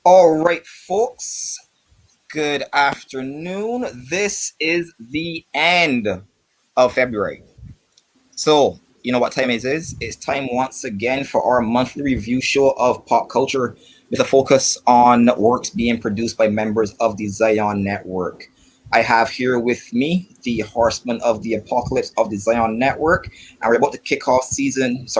All right, folks. Good afternoon. This is the end of February. So, you know what time it is? It's time once again for our monthly review show of pop culture with a focus on works being produced by members of the Xion Network. I have here with me the Horsemen of the Apocalypse of the Xion Network, and we're about to kick off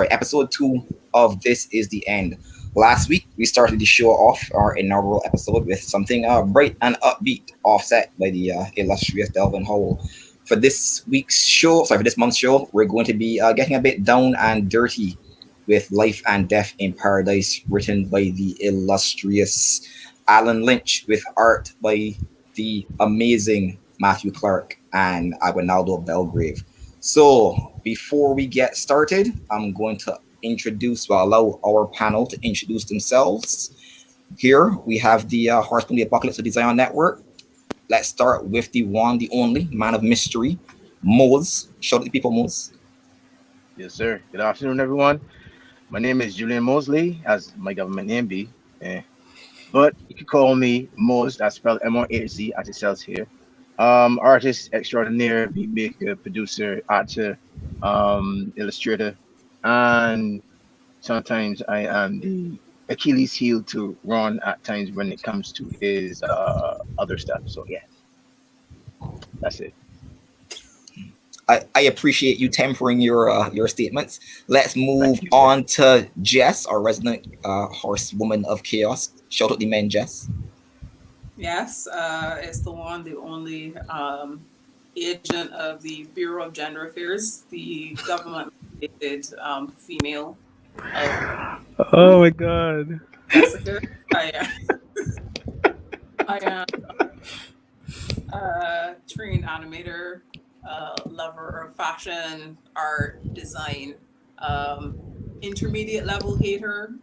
episode 2 of This Is the End. Last week, we started the show off, our inaugural episode, with something bright and upbeat, offset by the illustrious Delvin Howell. For this month's show, we're going to be getting a bit down and dirty with Life and Death in Paradise, written by the illustrious Alan Lynch, with art by the amazing Matthew Clark and Aguinaldo Belgrave. So, before we get started, I'm going to allow our panel to introduce themselves. Here we have the Horsemen of the Apocalypse of the Xion Network. Let's start with the one, the only man of mystery, Mohz. Shout out to people, Mohz. Yes, sir. Good afternoon, everyone. My name is Julian Mosley, as my government name be. But you can call me Mohz, that's spelled M-O-H-Z, as it says here. Artist extraordinaire, beat maker, producer, actor, illustrator, and sometimes I am the Achilles heel to Roun at times when it comes to his other stuff. So yeah, that's it. I appreciate you tempering your statements. Let's move on to Jess, our resident horsewoman of chaos. Shout out the men, Jess. Yes, it's the one, the only agent of the Bureau of Gender Affairs, the government-mandated female. Oh my God. Jessica. I am a trained animator, lover of fashion, art, design, intermediate level hater,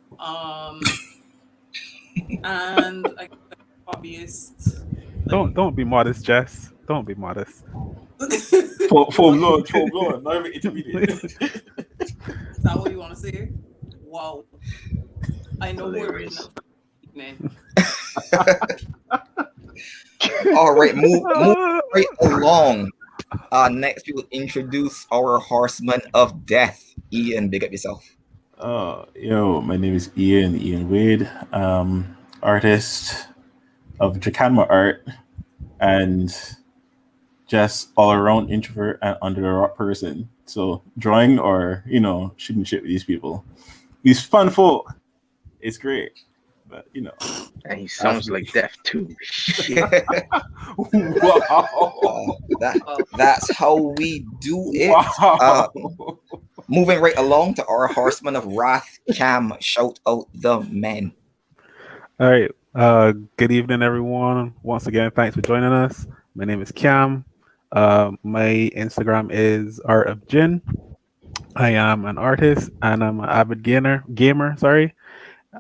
and a hobbyist. Don't be modest, Jess. Don't be modest. Full blown, not even intermediate. Is that what you want to say? Wow. I know we're in man. All right, move right along. Next, we will introduce our horseman of death. Ian, big up yourself. My name is Ian Wade, artist of Dracanma art, and just all around introvert and under the rock person. So drawing or shooting shit with these people, these fun folk, it's great. But and he sounds like death too. Wow. That's how we do it. Wow. Moving right along to our horseman of wrath, Cam. Shout out the men. All right. Good evening, everyone. Once again, thanks for joining us. My name is Cam. My Instagram is Art of Jin. I am an artist and I'm an avid gamer.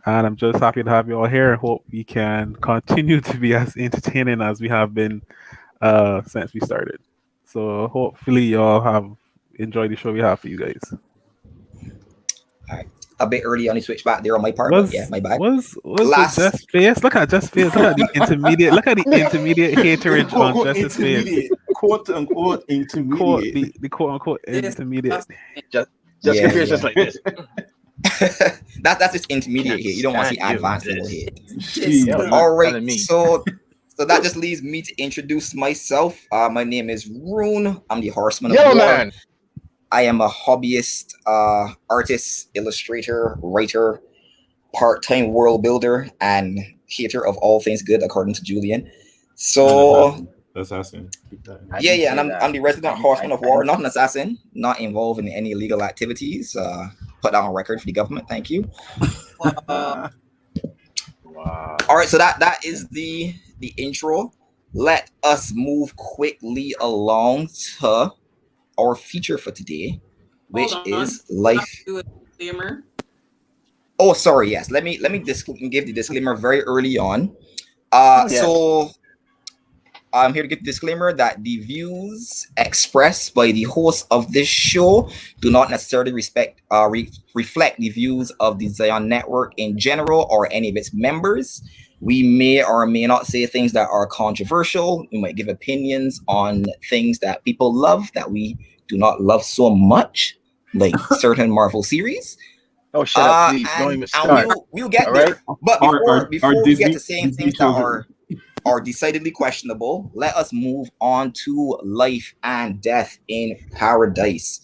And I'm just happy to have you all here. I hope we can continue to be as entertaining as we have been since we started. So hopefully y'all have enjoyed the show we have for you guys. All right. A bit early on the switch back there on my part, but yeah, my bad. Was Jess face? Look at Jess face. Look at the intermediate. Look at the intermediate haterage on Jess's face. Quote unquote intermediate. The quote unquote intermediate. Just appears just like this. That's just intermediate here. You don't want to see advanced level here. Yeah, all right, so that just leaves me to introduce myself. My name is Roun. I'm the horseman of war. Man. I am a hobbyist, artist, illustrator, writer, part-time world builder, and hater of all things good, according to Julian. So assassin. Yeah, and I'm the resident horseman of war, not an assassin, not involved in any illegal activities. Put that on record for the government. Thank you. Wow. All right, so that is the intro. Let us move quickly along to our feature for today, which is life. Oh, sorry. Yes, let me give the disclaimer very early on. So I'm here to give the disclaimer that the views expressed by the host of this show do not necessarily reflect the views of the Xion Network in general or any of its members. We may or may not say things that are controversial. We might give opinions on things that people love that we do not love so much, like certain Marvel series. Oh, shut up, please. Don't And even and start. we'll get All right. there. But Our before we get to saying Disney things that shows. are decidedly questionable, let us move on to Life and Death in Paradise.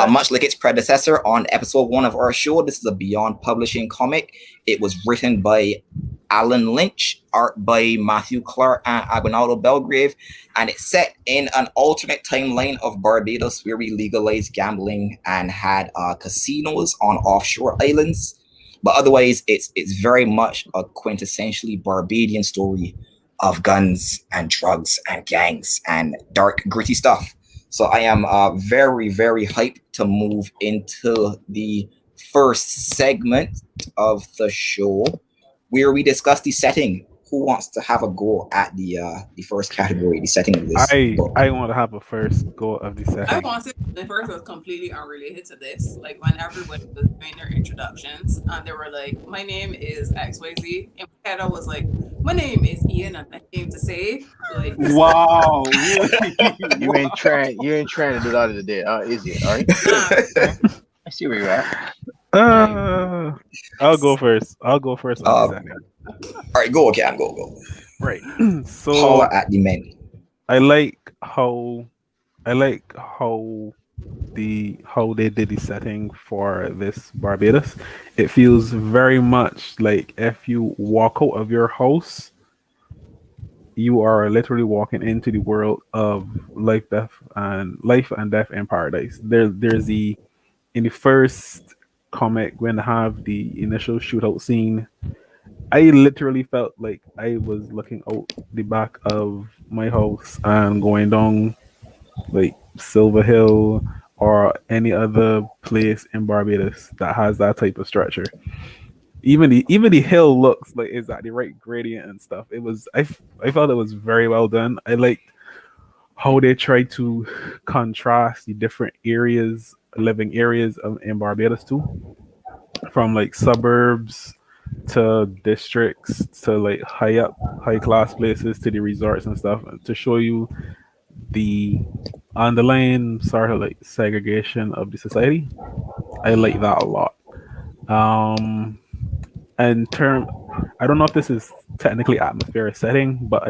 Much like its predecessor on episode 1 of our show, this is a Beyond Publishing comic. It was written by Alan Lynch, art by Matthew Clark and Aguinaldo Belgrave, and it's set in an alternate timeline of Barbados where we legalized gambling and had casinos on offshore islands. But otherwise, it's very much a quintessentially Barbadian story of guns and drugs and gangs and dark, gritty stuff. So I am very, very hyped to move into the first segment of the show where we discuss the setting. Who wants to have a go at the first category, the setting of this book? I want to have a first go of the I setting. wanted the first was completely unrelated to this. Like when everybody was doing their introductions and they were like, "My name is XYZ," and my head I was like, "My name is Ian," and I came to say, like, Wow, You ain't trying to do that today, is it? All right. nah, I see where you're at. I'll go first. I'll go first on the setting. All right, go, Cam, go. Right. So Holler at the men. I like how how they did the setting for this Barbados. It feels very much like if you walk out of your house, you are literally walking into the world of life and death in paradise. There's the in the first comic when they have the initial shootout scene. I literally felt like I was looking out the back of my house and going down like Silver Hill or any other place in Barbados that has that type of structure. Even the hill looks like it's at the right gradient and stuff. I felt it was very well done. I liked how they tried to contrast the different living areas in Barbados too, from like suburbs to districts to like high class places to the resorts and stuff to show you the underlying sort of like segregation of the society. I like that a lot. Um, and term, I don't know if this is technically atmospheric setting, but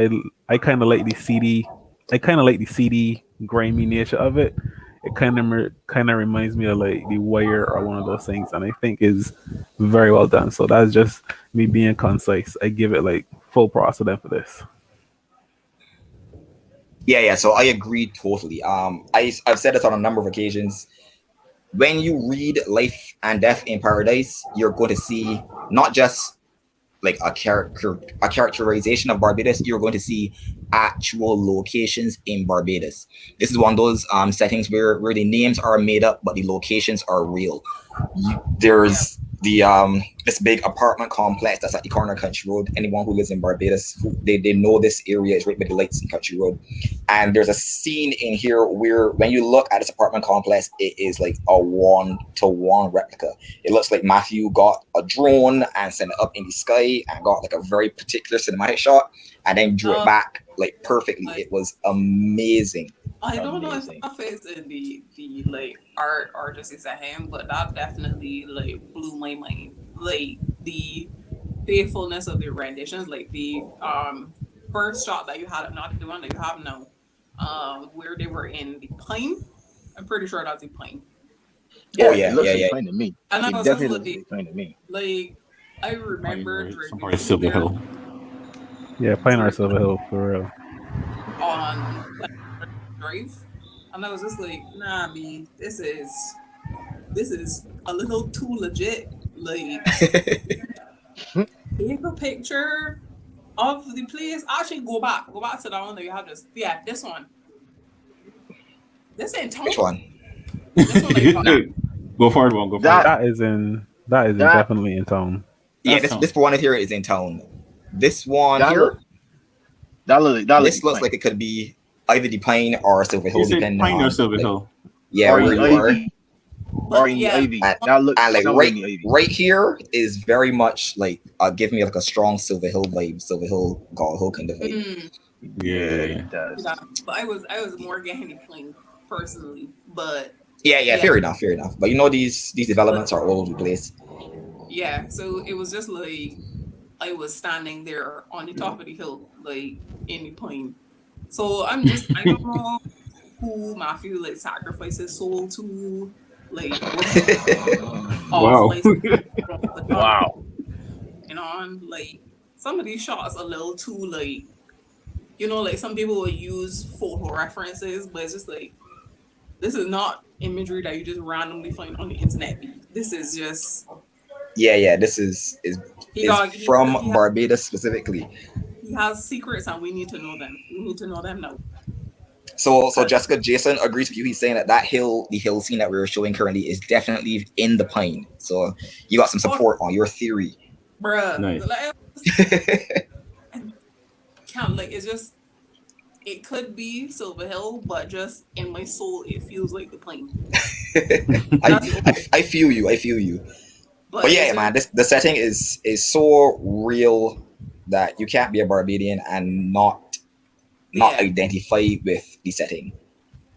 I kind of like the CD. I kind of like the CD grimy nature of it. It kind of reminds me of like The Wire or one of those things, and I think is very well done. So that's just me being concise. I give it like full props to them for this. Yeah. So I agree totally. I've said this on a number of occasions. When you read Life and Death in Paradise, you're going to see not just like a characterization of Barbados. You're going to see actual locations in Barbados. This is one of those settings where the names are made up, but the locations are real. There's the this big apartment complex that's at the corner of Country Road. Anyone who lives in Barbados, they know this area is right by the lights in Country Road. And there's a scene in here where when you look at this apartment complex, it is like a 1-to-1 replica. It looks like Matthew got a drone and sent it up in the sky and got like a very particular cinematic shot and then drew it back like perfectly. It was amazing. I don't know if that fits in the like art or just is at him, but that definitely like blew my mind. Like the faithfulness of the renditions, like the first shot that you had, not the one that you have now, where they were in the plane. I'm pretty sure that's the plane. Yeah, it looks like plane to me. And it definitely looks like plane to me. Like I remember somewhere Silver Hill. Yeah, Pine or Silver Hill for real. On like, Drive, and I was just like, nah, me, this is a little too legit. Like, take a picture of the place. Actually, go back to that one that you have just this one. This ain't town. Which one? This one ain't town. Go forward, one. Go forward. That is definitely in town. Yeah, this one here is in town. This one here. This looks like it could be either the Pine or Silver Hill, depending Pine on or Silver Hill. Yeah, where you are. But Or in the yeah, ivy. And, That looks and like somewhere in the ivy. right here is very much like give me like a strong Silver Hill vibe, Silver Hill, God Hill kind of vibe. Yeah, Yeah. it does. yeah. But I was more getting plain personally. But Yeah, yeah, fair enough, fair enough. But you know these but developments are all over the place. yeah. So it was just like I was standing there on the top of the hill, like in the plain. So I don't know who Matthew like sacrificed his soul to, like what of Wow. like the genre Wow. and on like some of these shots a little too like like some people will use photo references, but it's just like this is not imagery that you just randomly find on the internet. This is just Yeah. This is from he Barbados specifically. has secrets and we need to know them. We need to know them now. So 'Cause, Jessica, Jason agrees with you. He's saying that the hill scene that we're showing currently is definitely in the plane. So you got some oh, support on your theory. bruh, Nice. like, I can't like it's just it could be Silver Hill, but just in my soul it feels like the plane. That's the I feel you. I feel you. But but yeah, it's just man, the setting is so real that you can't be a Barbadian and not yeah. identify with the setting.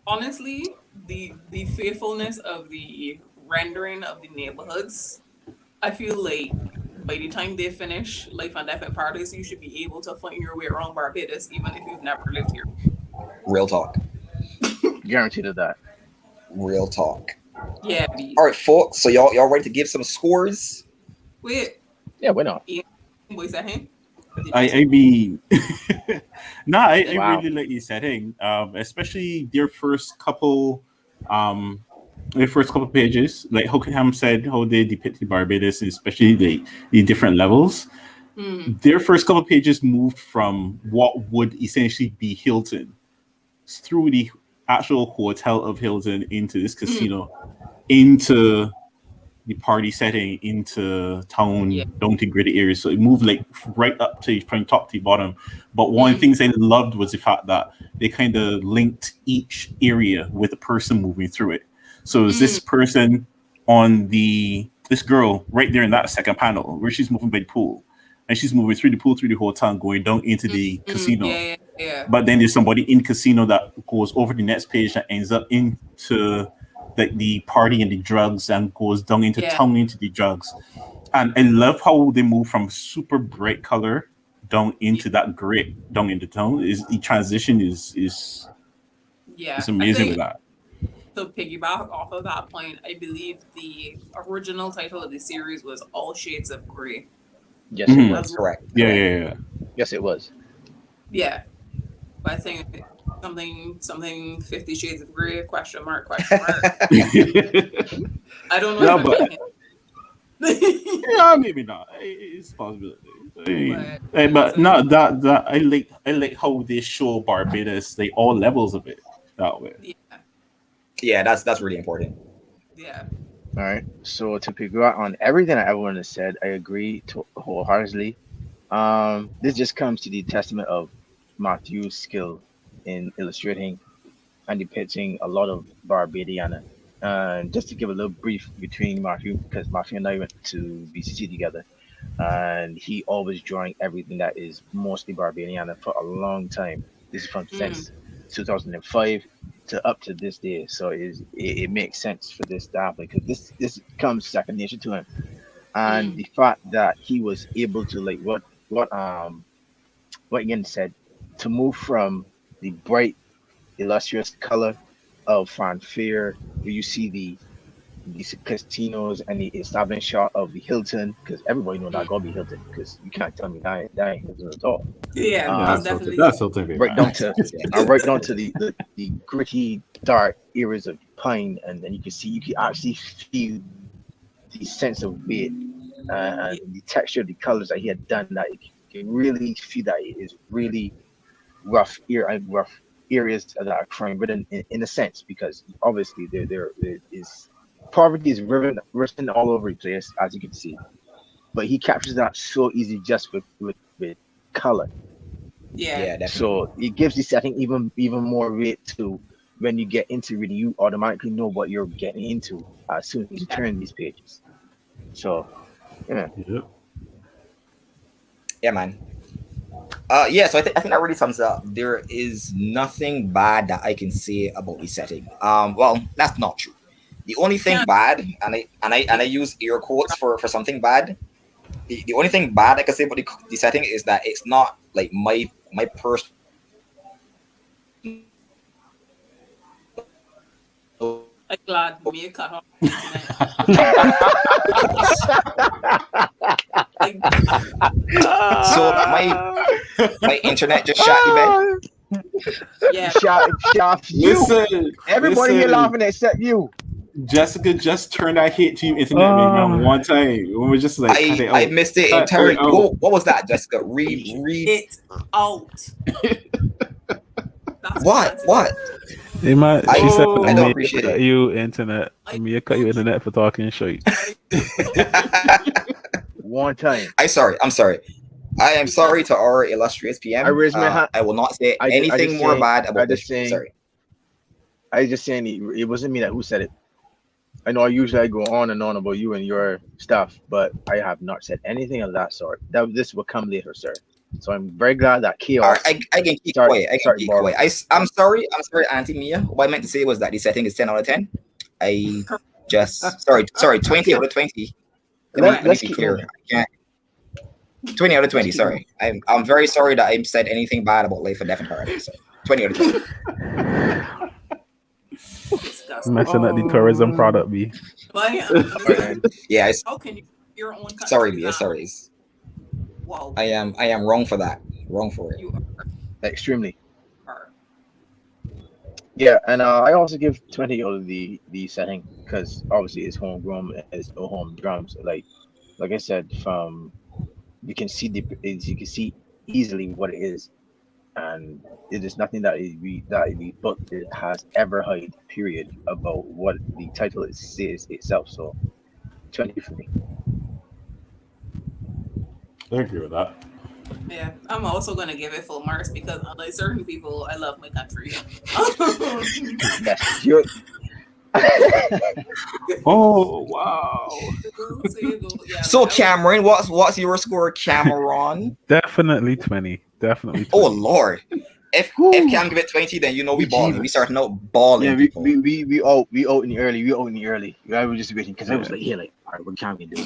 Honestly, the faithfulness of the rendering of the neighborhoods, I feel like by the time they finish Life and Death in Paradise, you should be able to find your way around Barbados, even if you've never lived here. Real talk. Guaranteed of that. Real talk. Yeah, All right, folks. So y'all ready to give some scores? wait, Yeah, why not? Ian, voice at him. I mean, I Wow. really like the setting, especially their first couple pages. Like Hockenham said, how they depicted Barbados, especially the different levels. Their first couple pages moved from what would essentially be Hilton through the actual hotel of Hilton into this casino, into the party setting, into town, Yeah. down to gritty areas. So it moved like right up to from top to bottom. But one of the things I loved was the fact that they kind of linked each area with a person moving through it. So is this person this girl right there in that second panel where she's moving by the pool, and she's moving through the pool, through the hotel, and going down into the casino. Yeah. But then there's somebody in casino that goes over the next page that ends up into like the party and the drugs and goes down into Yeah. town into the drugs. And I love how they move from super bright color down into that gray down into town. Is the transition is Yeah. it's I amazing think with that. to piggyback off of that point, I believe the original title of the series was All Shades of Grey. Yes, it Mhm. was. That's correct. Yeah. Yes, it was. Yeah. But I think something 50 Shades of Grey, question mark. I don't know Yeah, if but I'm yeah, maybe not. It's a possibility. But so, no, that I like how they show Barbados, like all levels of it that way. yeah. Yeah, that's really important. Yeah. All right. So to piggyback on everything that everyone has said, I agree to wholeheartedly. This just comes to the testament of Matthew's skill in illustrating and depicting a lot of Barbadiana. And just to give a little brief between Matthew, because Matthew and I went to BCC together, and he always drawing everything that is mostly Barbadiana for a long time. This is from since 2005 to up to this day. So it makes sense for this to happen because this comes second nature to him. And the fact that he was able to like what Ian said, to move from the bright illustrious color of fanfare where you see these casinos and the established shot of the Hilton, because everybody know that gotta be Hilton, because you can't tell me that ain't Hilton at all. Yeah, Um, that's definitely That's something. right down to right down to the gritty dark areas of pine, and then you can actually feel the sense of weight and the texture of the colors that he had done, that you can really feel that it is really rough areas that are crime written in a sense, because obviously there is poverty is written all over the place, as you can see, but he captures that so easy just with color. yeah. Yeah, definitely. So it gives the setting even more weight to when you get into reading, you automatically know what you're getting into as soon as you turn these pages. So, yeah. Yep. Yeah, man. Yeah, so I think that really sums it up. There is nothing bad that I can say about the setting. Well, that's not true. The only thing bad, and I use air quotes for something bad. The only thing bad I can say about the setting is that it's not like my personal I'm glad me cut off. Like, so my internet just shot the bed. yeah, Shot you. Listen, Everybody here laughing except you. Jessica just turned that hit to internet man one time. We were just like, cut it I out. missed it Cut entirely. it out. What was that, Jessica? Read. it out. That's What? She said, I don't "Me appreciate cut it. you internet. Me cut you internet for talking shit." One time. I'm sorry. I am sorry to our illustrious PM. I raised my hand. I will not say I anything just more saying- bad about I this. just saying- Sorry. I just saying it wasn't me that who said it. I know I go on and on about you and your stuff, but I have not said anything of that sort. This will come later, sir. So I'm very glad that chaos. All right, I can keep Sorry, quiet. I can sorry, keep Barbara. quiet. I'm sorry, Auntie Mia. What I meant to say was that the setting is 10 out of 10. I just sorry, 20 out of 20. Let me Let's be keep clear. moving. I can't. 20 out of 20. Sorry, I'm very sorry that I said anything bad about Life and Death and Paradise. So 20 out of 20. disgusting. Messing up the tourism product, B. But Yeah, how can you your own country sorry, now? Mia. Sorry. Wow, I am wrong for that. Wrong for it. you Extremely. are. Yeah, and I also give 20 out of the setting because obviously it's homegrown, it's home drums. Like I said, from you can see you can see easily what it is, and it is nothing that the book has ever hide. Period about what the title says itself. So 20 for me. I agree with that. Yeah, I'm also gonna give it full marks because unlike certain people, I love my country. Yes, you're. Oh wow! So Cameron, what's your score, Cameron? Definitely 20. Definitely 20. Oh Lord. If Cam give it 20, then you know we balling. We starting out balling. Yeah, people. we out in the early. We out in the early. I was just waiting because I was like, yeah, like, all right, what can we do?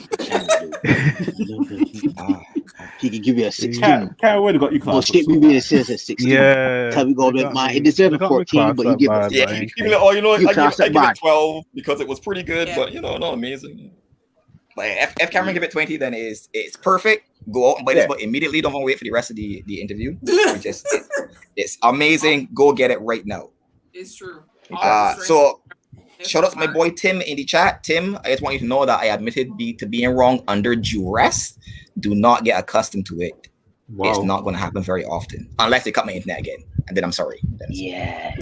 He can give you a 16. Cat would have got you Well, class. shit, we be a 16. Yeah. Tell me go like mine. It deserves a 14, but you give us. Yeah, even though, you know, You I classed give it bad. it 12 because it was pretty good, Yeah. but you know, not amazing. Like if Cameron give it 20, then it's perfect. Go out and buy this book immediately. Don't want to wait for the rest of the interview. It's amazing. Go get it right now. It's true. So shout out to my boy Tim in the chat. Tim, I just want you to know that I admitted to being wrong under duress. Do not get accustomed to it. Wow. It's not going to happen very often unless they cut my internet again, and then I'm sorry. Yeah,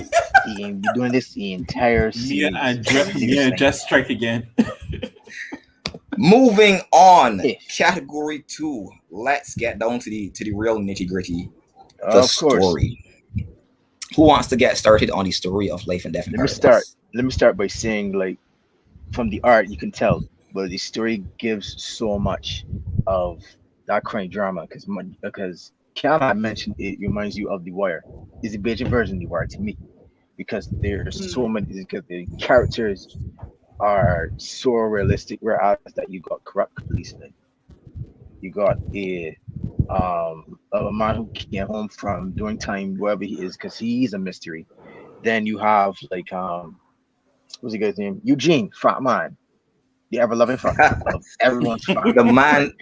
you're doing this the entire series. Mia and Jess strike again. Moving on, Ish. category 2. Let's get down to the real nitty gritty. The Of course. story. Who wants to get started on the story of Life and Death in Paradise? Let me start by saying, like, from the art you can tell, but the story gives so much of that crime drama because Cam had mentioned it reminds you of The Wire. It's a Beijing version of The Wire to me because there's so many because the characters are so realistic, whereas that you got corrupt policemen. You got a man who came home from doing time wherever he is because he's a mystery. Then you have like what's the guy's name? Eugene, fat man, the ever loving fat man of everyone's fat. The man,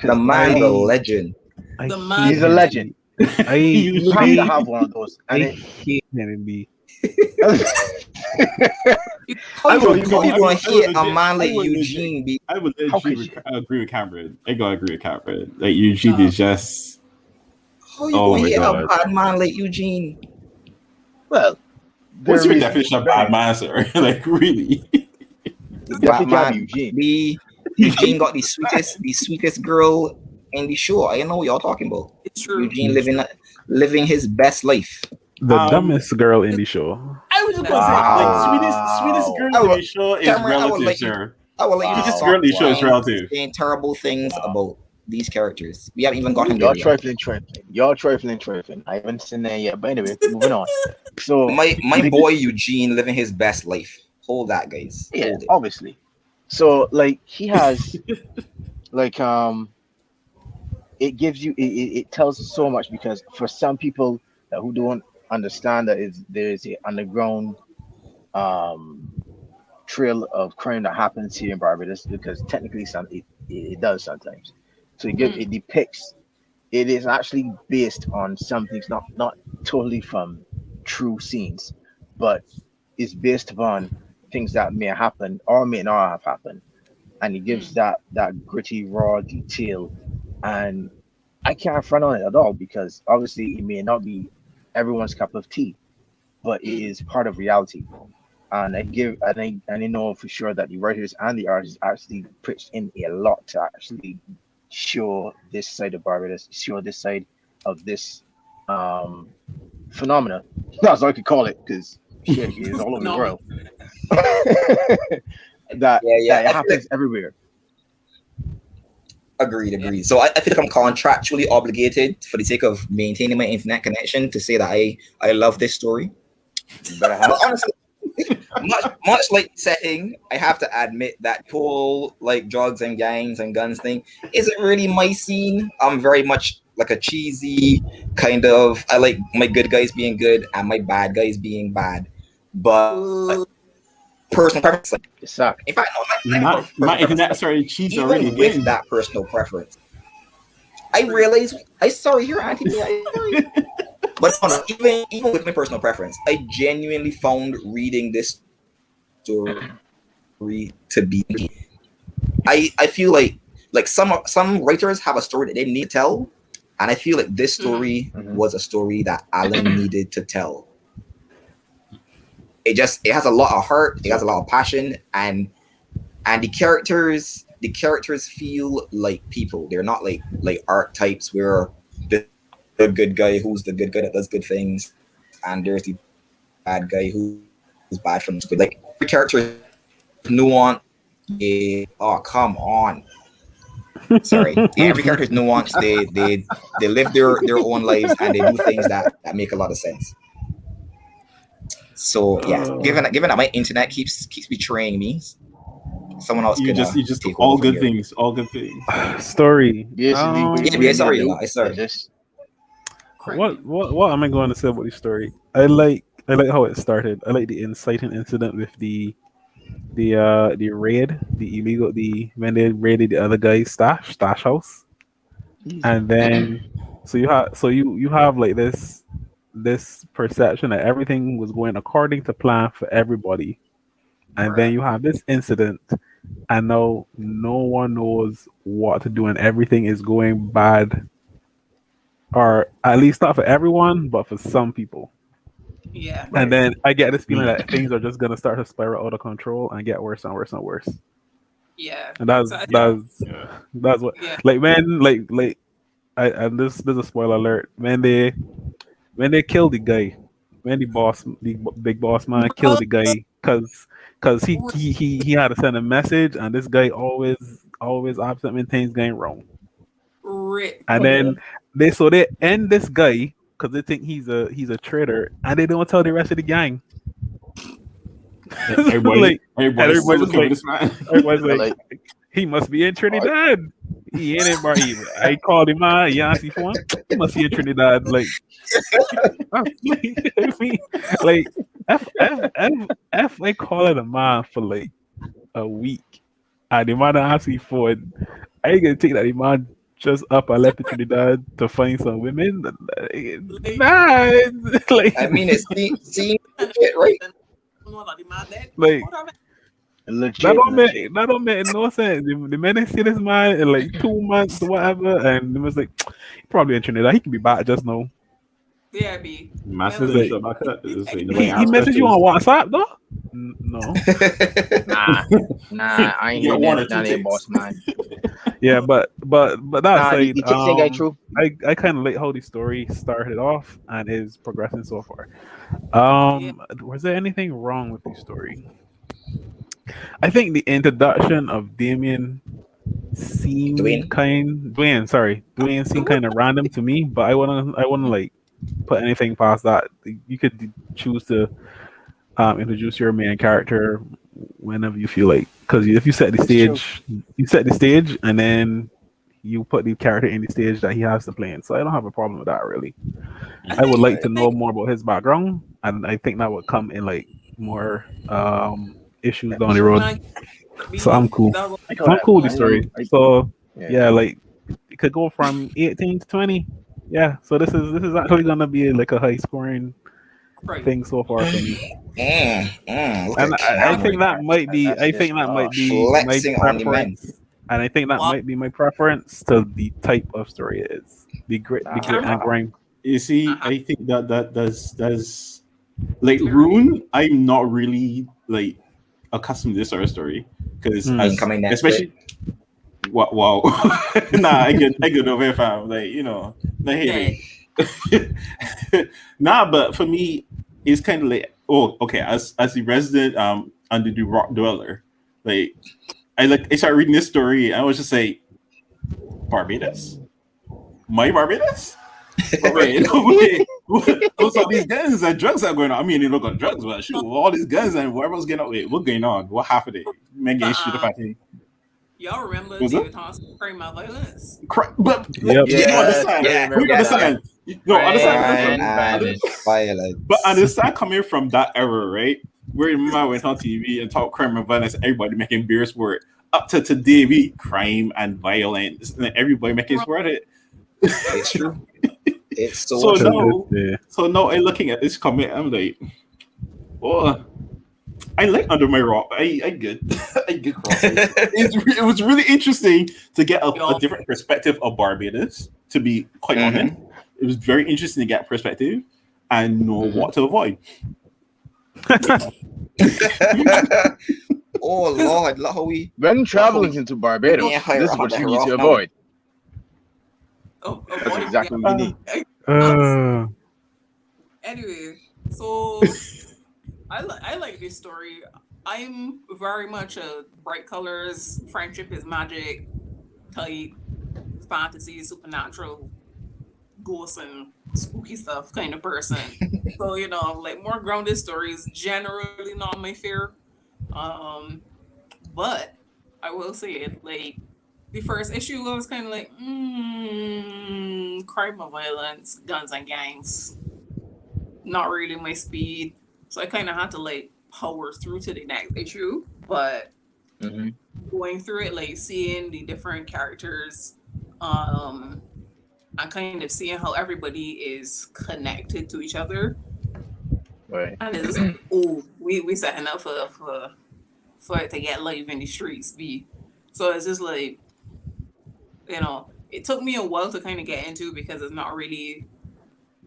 the legend. The man. He's a legend. You have to have one of those. I And hate NB. How you would- gonna I hate would a legit- man like I would legit- Eugene? Be I would How could legit agree with Cameron. I gotta agree with Cameron. Like Eugene is just how you Oh gonna my hate God. a bad man like Eugene? well, what's your there is- definition of bad man, sir? Like really? Definitely Bad can't be man. Eugene. Eugene got the sweetest girl in the show. I know what y'all talking about. It's true. Eugene living his best life. The Um, dumbest girl in the show. I I was just That's gonna say, it. like, Wow. sweetest girl I will, TV show is Cameron, relative, sir. I will let you to Wow. Sweetest stop girl TV show is saying relative. terrible things Wow. about these characters. We haven't even got him Y'all there yet. trifling. Y'all trifling. I haven't seen that yet. But anyway, moving on. So My the boy Eugene living his best life. Hold that, guys. yeah, Hold it. obviously. So like he has like it gives you it tells so much because for some people who don't understand that is there is a underground um trail of crime that happens here in Barbados because technically it does sometimes. So it depicts it is actually based on some things not totally from true scenes, but it's based upon things that may happen or may not have happened, and it gives that gritty raw detail, and I can't front on it at all because obviously it may not be everyone's cup of tea, but it is part of reality. And I know for sure that the writers and the artists actually pitched in a lot to actually show this side of Barbados, show this side of this um phenomena. That's all I could call it because shit it is all over the Phenomenal. world. that Yeah. that it I feel like happens everywhere. agreed. So I feel like I'm contractually obligated for the sake of maintaining my internet connection to say that I love this story. You better But have honestly, much like setting, I have to admit that whole like drugs and gangs and guns thing isn't really my scene. I'm very much like a cheesy kind of. I like my good guys being good and my bad guys being bad. But personal preference, like, it suck. in fact, no, My personal preference, internet like, started cheese already even with again. that personal preference, I realize I sorry here, Auntie. I sorry. But no, even with my personal preference, I genuinely found reading this story to be. I feel like some writers have a story that they need to tell, and I feel like this story Mhm. was a story that Alan needed to tell. It has a lot of heart, it has a lot of passion, and the characters feel like people. They're not like archetypes where the good guy who's the good guy that does good things, and there's the bad guy who's bad from the good. Like every character is nuanced. Oh come on. Sorry. Yeah, every character is nuanced. They live their own lives and they do things that make a lot of sense. So yeah, given that my internet keeps betraying me, someone else You can just take over all from good here. things, all good things. Story. Basically, what Yeah, you yeah, need to sorry, do I sorry. is just What am I going to say about the story? I like how it started. I like the inciting incident with the raid, the illegal the when they raided the other guy's stash house, easy. and then you have like this perception that everything was going according to plan for everybody, and then Bruh. you have this incident, and now no one knows what to do, and everything is going bad, or at least not for everyone, but for some people. Yeah. And Right. then I get this feeling Mm. that things are just gonna start to spiral out of control and get worse and worse and worse. Yeah. And that's So I Yeah, that's yeah. that's what yeah. like when like I and this is a spoiler alert when they kill the guy, when the big boss man killed the guy because he had to send a message, and this guy always absent when things going wrong. Rip. And then they end this guy because they think he's a traitor, and they don't tell the rest of the gang. Everybody, Like, and everybody still everybody's just looking for like, this man. everybody's But like, like, he must be in all right, Trinidad. He ain't in Bar. I called him out. He asked for him. He must be in Trinidad. Like, I mean, like, F, I call it a man for like a week, and the man asking for it. I ain't gonna take that the man just up and left to Trinidad to find some women. Like, Nah, it's like, I mean, it seems and legit, right? one of the man that like hold on. legit. that don't make no sense. The minute see this man in like 2 months or whatever, and it was like probably in Trinidad. He can be back just now. Yeah, B. Master It's didn't like show back up. It's like nobody he asked messaged you on questions. WhatsApp though. No. Nah, I ain't Yeah, hearing one or that two down there, takes. boss man. Yeah, but that Nah, aside, the takes ain't got true. I kind of like how the story started off and is progressing so far. Yeah. Was there anything wrong with the story? I think the introduction of Damien seemed Dwayne. Dwayne seemed kind of random to me, but I wouldn't like put anything past that. You could choose to introduce your main character whenever you feel like, because if you set the It's true. stage, you set the stage, and then you put the character in the stage that he has to play in. So I don't have a problem with that really. I I would think like Right. to know more about his background, and I think that would come in like more issues down the road. like So I'm be cool. that was I call I'm that. cool with the I um story. I So yeah. yeah, like it could go from 18 to 20. Yeah. So this is actually gonna be like a high scoring right. thing so far for me. Look And at I think Cameron that might be That's just my flexing on the men. preference, and I think that Well, might be my preference to the type of story it is. The grit Cameron, and nah. grime. You see, uh-huh, I think that's like theory. Rune. I'm not really like accustomed to this sort of story because I ain't Hmm. as coming next to it. especially wow, nah, I get over it, fam. Like like Dead. hey, nah, but for me, it's kind of like okay, as the resident under the rock dweller, like I started reading this story, and I was just like Barbados, my Barbados. But wait, no, wait. What's all these guns and drugs are going on? I mean, you look at drugs, but shoot, all these guns and whatever's going on. Wait, what's going on? What happened? Men But getting shoot up at me. y'all remember What's that? David Thompson Crime My Violence? But Yep. you Yes, understand? I Yeah. But you remember that. understand? No, understand coming Crime from. And and But violence. understand coming from that era, right? Where remember I went on TV and talked crime and violence, everybody making beer sport. Up to today, we crime and violence, and everybody making sport it. It's true. It's so So true. now, so now I'm looking at this comment, I'm like, oh, I like Under My Rock. I good. I good crossing. It was really interesting to get a Y'all, different perspective of Barbados. To be quite honest, Mm-hmm. it was very interesting to get perspective and know Mm-hmm. what to avoid. Oh Lord, look how we when look how traveling we into me Barbados, and her this is up on what the you need to rough now. avoid. That's avoid yeah. exactly what you need. Uh, Anyway, so I like this story. I'm very much a bright colors, friendship is magic type fantasy, supernatural, ghosts and spooky stuff kind of person. So like more grounded stories generally not my fear. Um, but I will say it like the first issue I was kind of like, crime and violence, guns and gangs, not really my speed. So I kind of had to like power through to the next issue. But Hmm. going through it, like seeing the different characters, um, and kind of seeing how everybody is connected to each other, Right. and it's like, oh, we setting up for it to get live in the streets, be. So it's just like, it took me a while to kind of get into because it's not really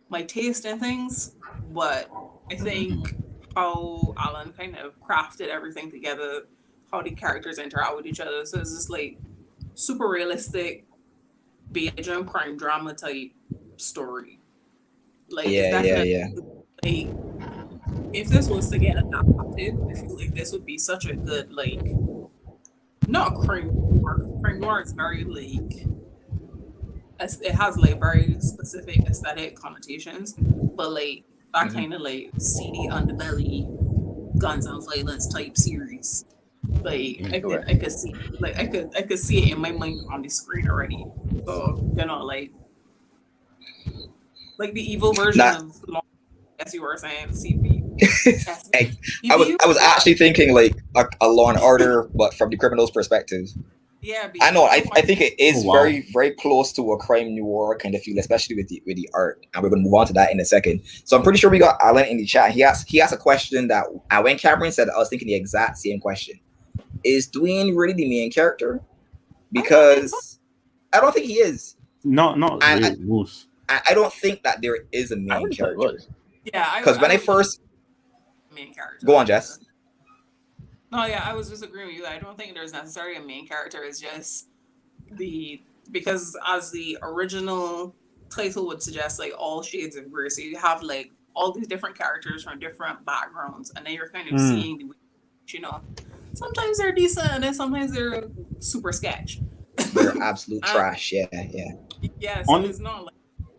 my taste in things, but I think how Alan kind of crafted everything together, how the characters interact with each other. So it's just like super realistic, Belgian crime drama type story. Like it's definitely Yeah. like if this was to get adapted, I feel like this would be such a good like not crime noir. Crime noir is very like it has like very specific aesthetic connotations, but like that Hmm. kind of like seedy underbelly guns and violence type series. Like Correct. I could see like I could see it in my mind on the screen already. So like the evil version Nah, of Law, as you were saying, CP. I, I was actually thinking like a Law and Order, but from the criminal's perspective. Yeah, I know. I be think it Oh is wow. very very close to a crime noir kind of feel, especially with the art. And we're gonna move on to that in a second. So I'm pretty sure we got Alan in the chat. He asked a question that when Cameron said, I was thinking the exact same question. Is Dwayne really the main character? I don't think so. Because I don't think he is, Not and really Moose. I don't think that there is a I main really thought it character. was. Yeah, Because when I don't think first main character. go on, Jess. No, yeah, I was just agreeing with you. I don't think there's necessarily a main character. It's just the because as the original title would suggest, like all shades of gray. So you have like all these different characters from different backgrounds, and then you're kind of Mm. seeing the you know, sometimes they're decent and then sometimes they're super sketch. They're absolute And trash. Yeah, yeah. yeah, so On it's not like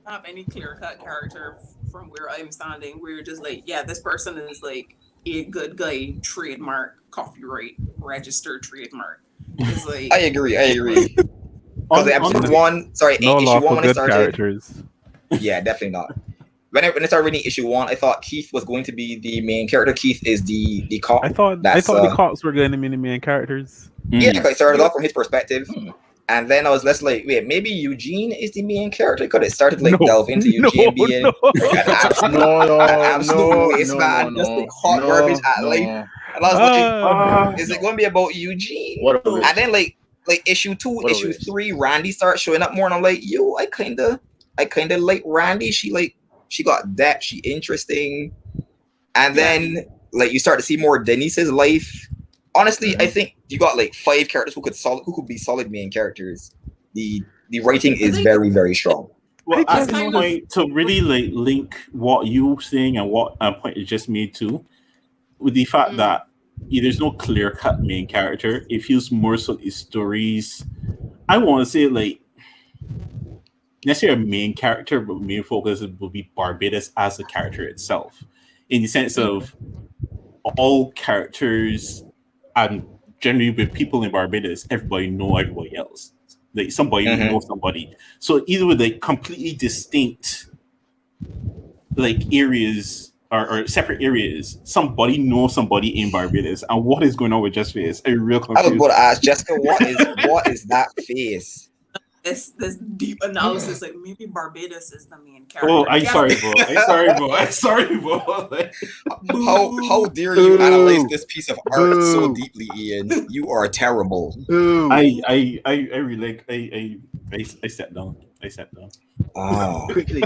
I have any clear cut character from where I'm standing where you're just like, yeah, this person is like a good guy, trademark, copyright, registered trademark. It's like I agree. I agree. Because on episode the, one, sorry, No issue law one for when it good started. characters. Yeah, definitely not. When it started reading issue one, I thought Keith was going to be the main character. Keith is the cop. I thought That's the cops were going to be the main characters. yeah. Mm. Because I started off from his perspective, Hmm. and then I was less like, wait, maybe Eugene is the main character because it started like No, delve into no, Eugene being no. like, an absolute, No, an absolute waste no, man, no, just like no, hot garbage at no. life. And I was like, Ah. is it going to be about Eugene? What a waste. And then like issue two, What a issue waste. three, Randy starts showing up more, and I'm like, yo, I kind of like Randy. She got depth, she interesting, and then like you start to see more Denise's life. Honestly, I think you got like 5 characters who could be solid main characters. The writing is very very strong. Well, I at just this kind of- point, to really like link what you saying and what point you just made too, with the fact that there's no clear cut main character, it feels more so the stories. I want to say like necessarily a main character, but main focus will be Barbados as a character itself, in the sense of all characters and generally with people in Barbados, everybody know everybody else. Like somebody will know somebody. So either with like completely distinct like areas or separate areas, somebody knows somebody in Barbados, and what is going on with Just Face? I'm real I was confused. about to ask Jessica, what is that face? this deep analysis, like maybe Barbados is the main character. Oh, I'm Yeah. sorry, bro. I'm sorry, bro. Like, How dare you analyze Boo. this piece of art so Boo. deeply, Ian? You are terrible. Ooh. I really like I sat down. Ah. Quickly.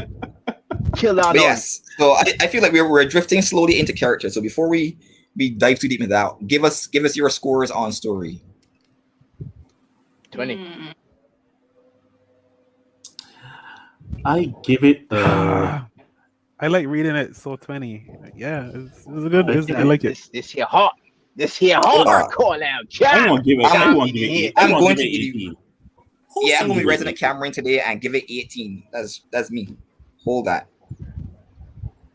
Kill that But on. yes, so I feel like we're drifting slowly into character. So before we dive too deep into that, give us your scores on story. 20. I give it I like reading it. So 20. Yeah, it's good. I like it. This here hot. This here hot. Ah. Call out. I won't give it. I I'm- won't give it. I'm I won't going give to it give you- 18. Yeah, I'm gonna be Wholesome. Resident Cameron today and give it 18. That's me. Hold that.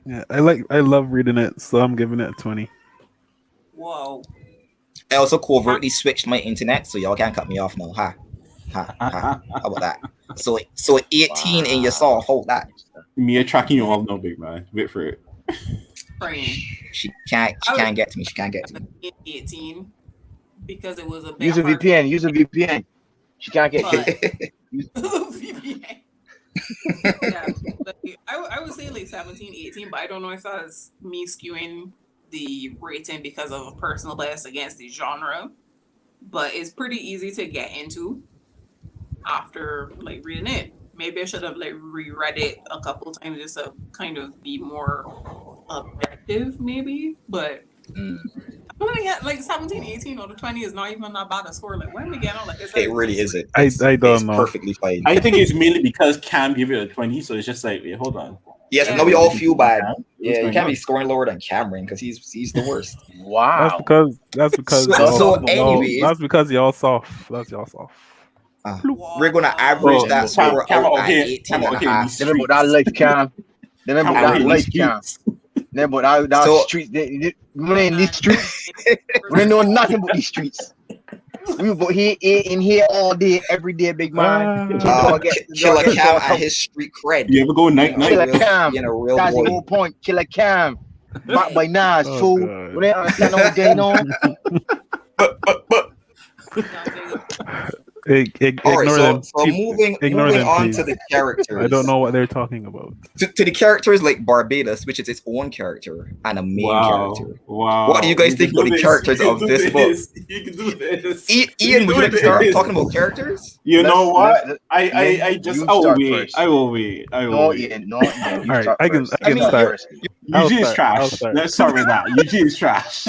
Yeah, I love reading it, so I'm giving it a 20. Whoa. I also covertly switched my internet, so y'all can't cut me off now. Ha. How about that? So 18 in your soul. Hold that. Me tracking you all no big man. Wait for it. Praying. She can't get to me. She can't get to me. 18 because it was a bit Use a hard- VPN. Use a VPN. She can't get But- kicked. VPN. Yeah, like, I would say like 17, 18, but I don't know if that's me skewing the rating because of a personal bias against the genre. But it's pretty easy to get into after like reading it. Maybe I should have like reread it a couple times just to kind of be more objective, maybe. But Mm. I'm gonna get like 17, 18 or the 20 is not even that bad a score. Like when we get on like it's It really isn't. I don't It's know. perfectly fine. I think it's mainly because Cam gave it a 20, so it's just like, wait, hold on. Yes, Yeah. now we all feel bad. What's Yeah, you going can't on? be scoring lower than Cameron because he's the worst. Wow. That's because So anyways- that's because y'all soft. That's y'all soft. We're gonna average Bro, that Cam- score Cam out out at here- 18 Cam and out a here in half. these Never about that life, Cam. Never Cam about out that here in life, these Cam. streets. Never about that So- streets. We in these streets. We don't know nothing about these streets. We about here in here all day, every day, big man. Killer Cam and his street cred. You ever go night Being a Killer real- Cam. being a real That's the boy. whole point. Killer Cam. Back by Nas, Oh, fool. God. We don't understand what they know. All right, Ignore them. so moving ignore them, on please. to the characters. I don't know what they're talking about. To the characters like Barbados, which is its own character and a main character. Wow. What do you guys can think about do the this. characters You can of do this book? You can do this. Ian, would you like to start this. talking about characters? You know what? Let's- I you just I will start wait. first. I will wait. I will No, wait. Ian. No, Ian. You All right, start I can- first. I can You start start. first. I'll Eugene is start. I'll trash. start. Let's start with that. Eugene is trash.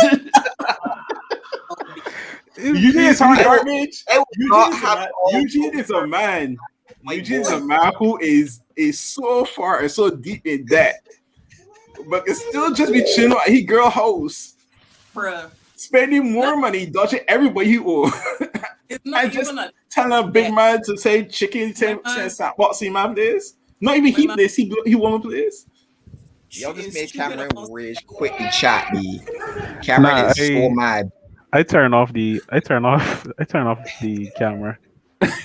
Eugene is hot I will, garbage. I will Eugene not is a have man. all Eugene is a man. my Eugene is boy. a man who is so far and so deep in that, but can still just be chilling at his girl house, Bruh. spending more money, dodging everybody he owe, It's not and just even a telling a big that. man to say chicken, say My boxing man place. Not even my he mom place. He want to place. Y'all just is made stupid Cameron about rage quit the chat, me. Cameron Nah, is so mad. I turn off the camera. First,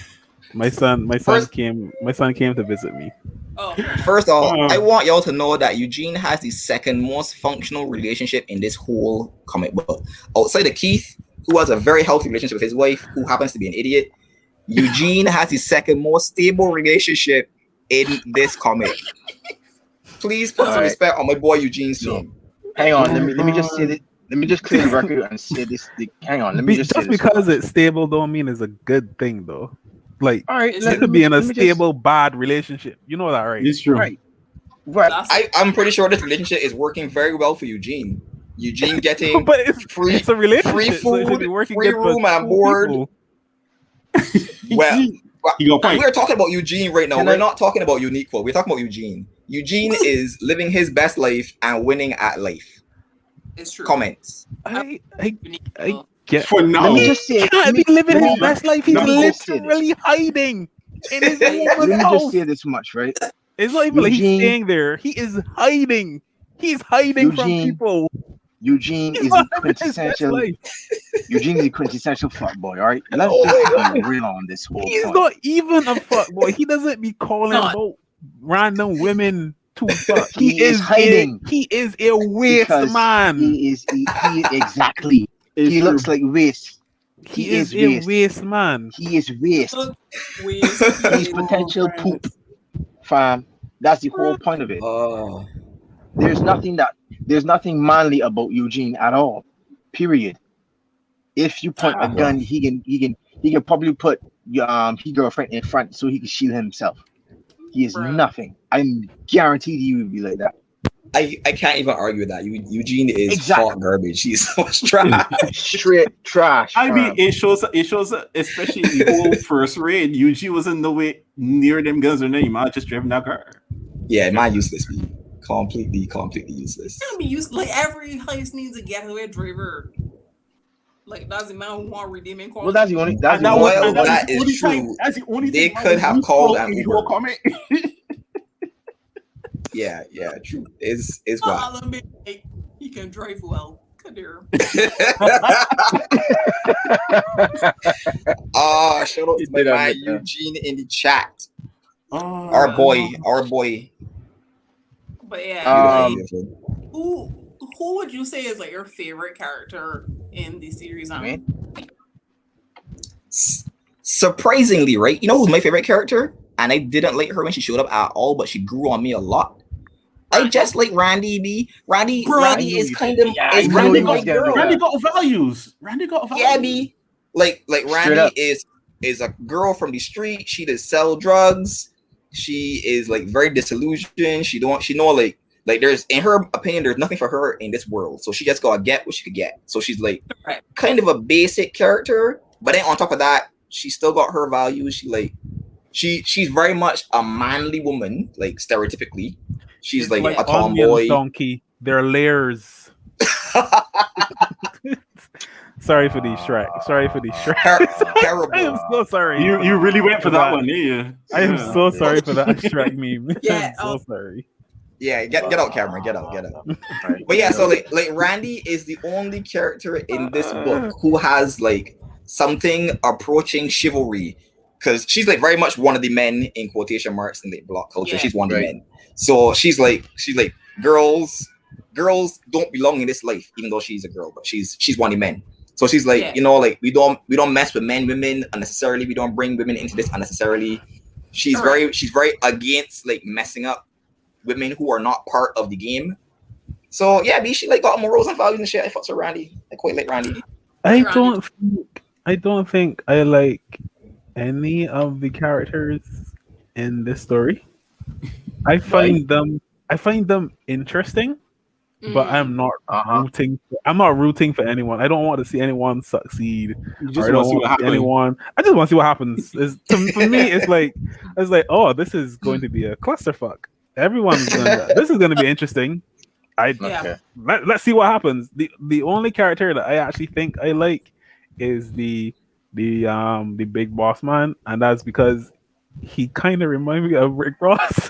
My son came to visit me. Oh, fair enough. first off, I Um, want y'all to know that Eugene has the second most functional relationship in this whole comic book. Outside of Keith, who has a very healthy relationship with his wife, who happens to be an idiot, Eugene has the second most stable relationship in this comic. Please put All some right. respect on my boy Eugene's So name. hang on. Yeah. Let me just say that. Let me just clear the record and say this. Hang on. Let me just say Just this because much. it's stable don't mean it's a good thing though. Like All right. It's you true. could be in a Let me just. stable bad relationship. You know that, right? it's true. Right. Right. That's I'm pretty sure this relationship is working very well for Eugene. Eugene getting But free it's a free relationship, so it should food, be working free good for room and two board. people. Well, You got a point. we're talking about Eugene right now. Can We're I? not talking about Uniqua. We're talking about Eugene. Eugene is living his best life and winning at life. it's true. Comments. I Unique. get For Let me now, just say. he Let can't be me. living Let his me. no, best life. He's Let no. me just say this. literally hiding in his Like, woman's Let me just house. say this much. Right. It's not even like he's Eugene. staying there. He is hiding. He's hiding from Eugene. people. Eugene He's is the not living his best quintessential. life. Eugene is the quintessential fuck boy. All right. Let's Oh just my be god. real on this whole He's point. not even a fuck boy. He doesn't be calling not. about random women to fuck. He is hiding He is a waste because man. he exactly. it's He true. looks like waste. He He is is a waste. waste man. He is waste. Look, waste. He's Waste. potential poop, fam. That's the whole point of it. Oh. There's nothing manly about Eugene at all. Period. If you point a Well, gun, he can probably put his girlfriend in front so he can shield himself. He is Bruh. nothing. I'm guaranteed he would be like that. I can't even argue with that. Eugene is Exactly. hot garbage. He's so much trash. Straight trash. I mean, fam. it shows, especially the whole first raid. Eugene was in no way near them guns or nothing. Man, just driving that car. Yeah, man, useless. Me. Completely useless. Can't be used. Like every heist needs a getaway driver. Like that's the man who want redeeming quality. Well, that's the only. That's And the that only. was, Well, and that was that the is only true. time. That's the only They thing. could have called an in the Uber. whole comment. Yeah, true. Is what? I'll admit, like, he can drive well. Kadir. Ah, shout out He to my did man admit that. Eugene in the chat. Oh, Our boy. But yeah, Um, like Beautiful. who would you say is like your favorite character in the series? Man. Surprisingly, right? You know who's my favorite character? And I didn't like her when she showed up at all, but she grew on me a lot. I just like Randy B. Randy Bro, is you kind did. of Yeah, I is knew kind he of was my gonna do girl. Randy that. got values. Randy got values. Yeah, B. Like Straight Randy up. is a girl from the street. She does sell drugs. She is like very disillusioned. She know like there's, in her opinion, there's nothing for her in this world. So she just gotta get what she could get. So she's like Right. kind of a basic character, but then on top of that, she still got her values. She's very much a manly woman, like stereotypically. She's It's like like a onions, tomboy. donkey. They're layers. Sorry for the Shrek. Sorry for the Shrek. I Terrible. am so sorry. You really went for that one, yeah. I am Yeah. so sorry for that Shrek meme. Yeah, I'm so sorry. Yeah, get out, Cameron. Get out. Right. But yeah, so like Randy is the only character in this book who has like something approaching chivalry, because she's like very much one of the men in quotation marks in the block culture. Yeah. She's one of the Right. men. So she's like girls don't belong in this life, even though she's a girl, but she's one of the men. So she's like, Yeah. you know, like we don't mess with men, women unnecessarily. We don't bring women into this unnecessarily. She's Correct. very against like messing up women who are not part of the game. So yeah, she like got morals and values and shit. I fucks with Randy. I quite like Randy. I don't think I like any of the characters in this story. I find them interesting, but I'm not Uh-huh. rooting. I'm not rooting for anyone. I don't want to see anyone succeed, You or just I want don't to see want what to see happens. anyone. I just want to see what happens. For me, it's like, oh, this is going to be a clusterfuck. This is gonna be interesting. I Yeah. Okay. let's see what happens. The only character that I actually think I like is the big boss man, and that's because he kind of reminds me of Rick Ross.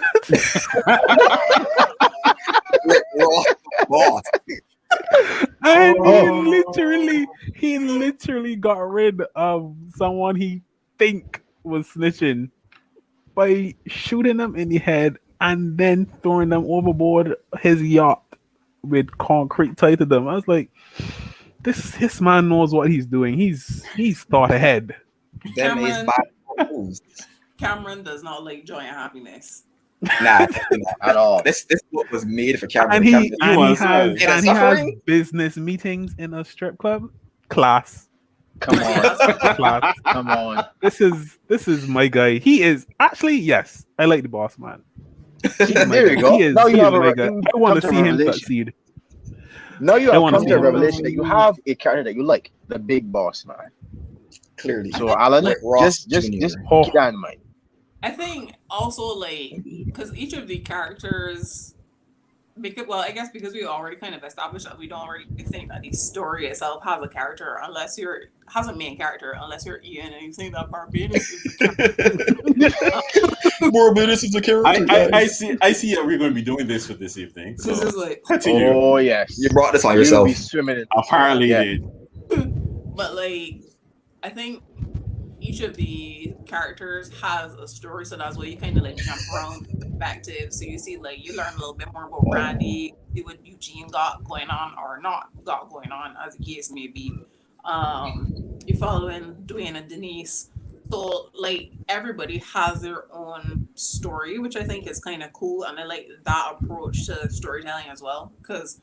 Rick Ross, boss. And Oh, he literally got rid of someone he think was snitching by shooting them in the head and then throwing them overboard his yacht with concrete tied to them. I was like, this man knows what he's doing. He's thought ahead. Them is Cameron bad moves. Cameron does not like joy and happiness. Nah, definitely not. at all. This book was made for Cameron. And Cameron You want to and he has suffering. business meetings in a strip club. Class. Come Yeah, on. that's Class. Come on. This is my guy. He is actually, yes, I like the boss man. He's my There guy. you go. Now He you is have my guy. you I want come to to a see him revelation. succeed. Now you I have want to come see to a him. revelation that you have a character that you like, the big boss man. Clearly, So Alan, Rick Ross just Jr. Oh, keep that in mind. I think also like because each of the characters, because I guess because we already kind of established that we don't really think that the story itself has a character unless you're has a main character unless you're Ian and you think that Barbados is a character. Barbados is a character. I see that we're going to be doing this for this evening. This So is like, continue. Oh yes. You brought this on You'll yourself. be swimming in Apparently, yeah. did. but like I think each of the characters has a story, so that's where you kind of like jump around perspective. So you see, like, you learn a little bit more about Randy, see what Eugene got going on or not got going on, as the case may be. You're following Dwayne and Denise. So like everybody has their own story, which I think is kind of cool, and I like that approach to storytelling as well, because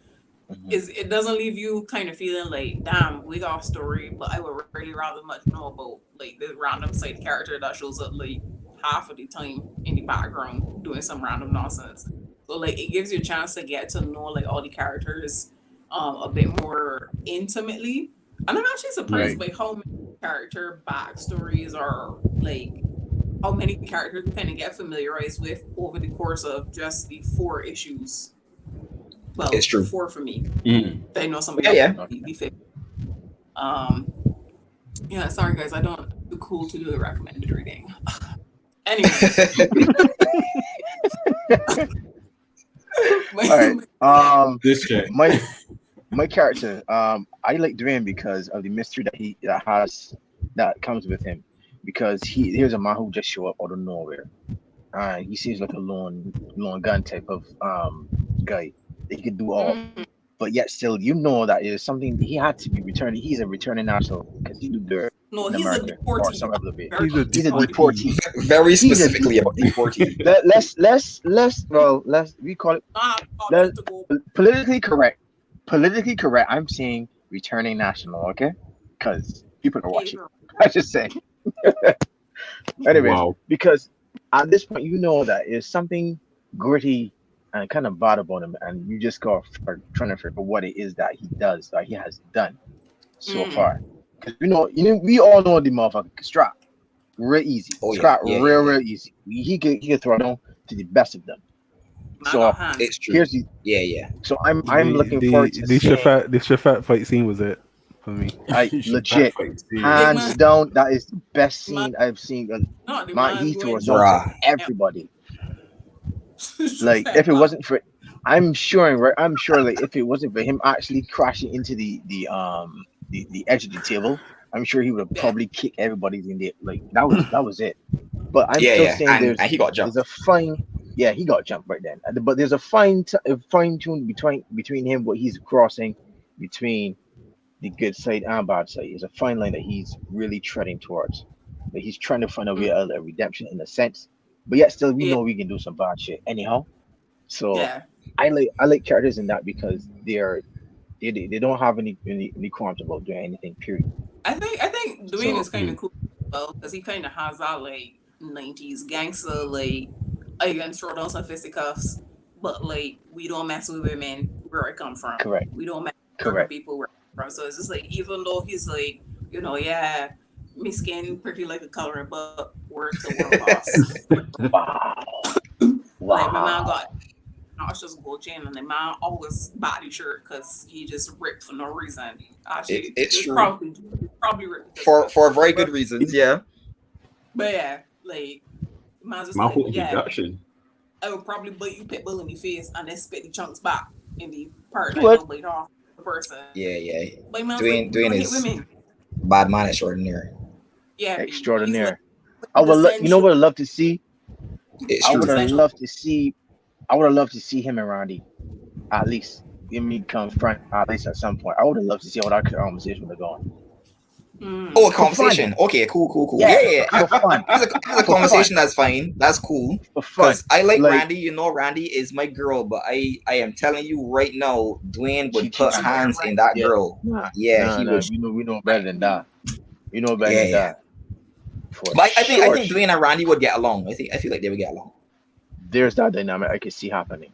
it doesn't leave you kind of feeling like, damn, we got a story, but I would really rather much know about like the random side character that shows up like half of the time in the background doing some random nonsense. So like it gives you a chance to get to know like all the characters a bit more intimately. And I'm actually surprised by how many character backstories are like how many characters you kind of get familiarized with over the course of just the 4 issues. Well, It's true. 4 for me. Mm. I know somebody Yeah, else be 50. Yeah, sorry guys, I don't do cool to do the recommended reading. Anyway. All right. This check. My character, I like Dwayne because of the mystery that comes with him. Because here's a man who just show up out of nowhere. He seems like a lone gun type of guy. He could do all, but yet still, you know that is something he had to be returning. He's a returning national because he do dirt in he's America a or deportee. some other bit. he's a He's a deportee. Very specifically about deportee. Let's we call it let's, politically correct. Politically correct. I'm saying returning national, okay? Because people are watching. I just say. Anyways, Wow. because at this point, you know that there's something gritty and kind of bad about him, and you just go for trying to figure out what it is that he does, that he has done so far. Because we all know the motherfucker can strap real easy, real easy. He can throw down to the best of them. So It's true. here's the So I'm looking forward to the seeing. Shafat fight scene was it for me. Legit, hands down, that is the best scene I've seen. He throws on everybody. Like if it wasn't for, I'm sure like if it wasn't for him actually crashing into the edge of the table, I'm sure he would have probably kicked everybody in there. Like that was it. But I'm still saying and he got jumped. There's a fine. Yeah, he got jumped right then. But there's a fine tune between him, what he's crossing between the good side and bad side. There's a fine line that he's really treading towards. That he's trying to find a way a redemption in a sense. But yet still we know we can do some bad shit anyhow. So I like characters in that because they don't have any qualms about doing anything, period. I think Dwayne is kind of cool as well because he kind of has that like 90s gangster like I can throw down some fisticuffs, but like we don't mess with women, where I come from. Correct. We don't matter certain Correct. people where I come from. So it's just like even though he's like, yeah, my skin pretty like a color, but word to world boss. Wow. Like my man Wow. got nauseous gold chain, and the man always body shirt because he just ripped for no reason. Actually, It's true probably ripped for very but, good reasons. Yeah. but yeah, like man's just My like, whole yeah, introduction. I would probably bite you pit bull in the face and then spit the chunks back in the part You that I would. don't bite off the person. Yeah. But man's Dwayne like, we don't hit is women. bad man extraordinaire. Yeah, he's Extraordinaire. like I would. You know essential. what I'd love to see? It's I true. would have Essential. loved to see. I would have loved to see him and Randy, at least. Give me confront at least at some point. I would have loved to see how that conversation would have gone. Oh, a For fun. conversation. Okay, cool. Yeah, Yeah. for fun. There's a For conversation that's fine. That's cool. For fun. Because I like Like- Randy. You know, Randy is my girl, but I am telling you right now, Dwayne would She- put she- hands in that Yeah. girl. Nah, Yeah, he nah, would. We know better than that. You know better Yeah, than yeah. that. For But I think sure. Dwayne and Randy would get along. I feel like they would get along. There's that dynamic I could see happening.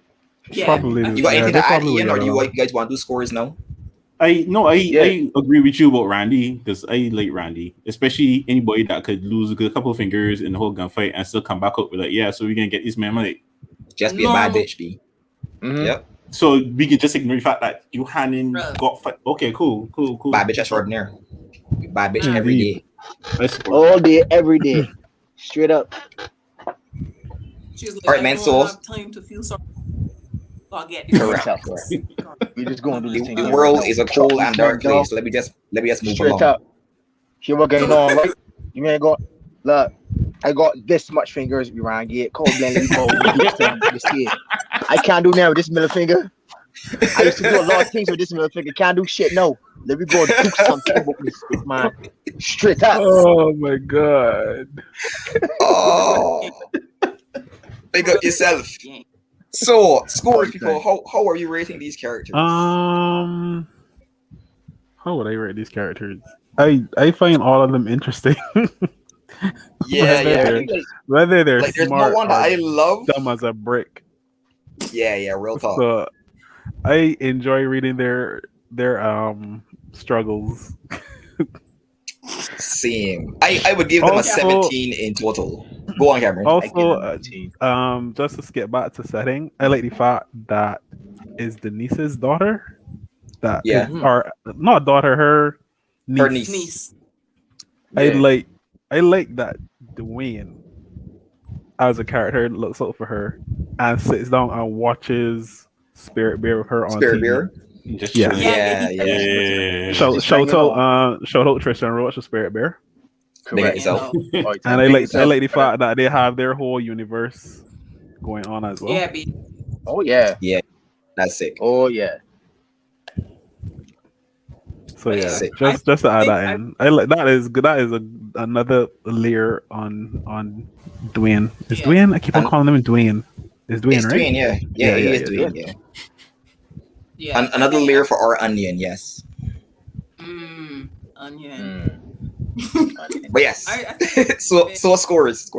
Yeah. Probably. I You got Yeah, anything they to add, probably Ian, or would do get you along. guys want to do scores now? I Yeah. agree with you about Randy because I like Randy, especially anybody that could lose a good couple of fingers in the whole gunfight and still come back up with like, yeah, so we're gonna get this man like, Just be a bad Normal. bitch, B. Mhm. Yep. so we can just ignore the fact that you Hannon Bruh. got fight. Okay, cool. Bad bitch extraordinaire. Bad bitch every day. I support. All day, every day, straight up. She's like, Alright, I man, don't so- have time to feel sorry. So I'll get Correct. We just going to do this The, thing. the here world right now. is a cold Chop and this dark man down. place. Let me just move Straight along. up. Here we're going on, right? You ain't got look. I got this much fingers. We ran get cold blend. I can't do now with this middle finger. I used to do a lot of things with this middle finger. Can't do shit. No. Let me go do something with this man. Straight up. Oh my god. Oh, pick up yourself. So, scores, people. How are you rating these characters? How would I rate these characters? I find all of them interesting. yeah. they're- Whether they're Like, there's smart no one or that I love. dumb as a brick. Yeah, real talk. So I enjoy reading their struggles. Same. I would give them a Also- 17 in total. Go on, Cameron. I give Also, him a 18. just to skip back to setting, I like the fact that is Denise's daughter. That Yeah. is- or not daughter, her niece. Her niece. Niece. Yeah. I like that Dwayne as a character looks out for her and sits down and watches Spirit Bear with her on Spirit TV. Bear. Just Yeah. chilling. Yeah. Shout Just hanging out Tristan Roach with Spirit Bear. Big Correct. yourself. You know. Oh, And I big like yourself. the fact that they have their whole universe going on as well. Yeah, B. Oh yeah. That's sick. Oh yeah. So yeah, Sick. just to add that I- in, I like that is good. That is another layer on Dwayne. Is Yeah. Dwayne? I keep on And- calling him Dwayne. Is Dwayne It's right? Dwayne, yeah. Yeah, He yeah, is yeah. Dwayne, yeah. Yeah. Another layer for our onion, yes. Onion. But yes. I so scores.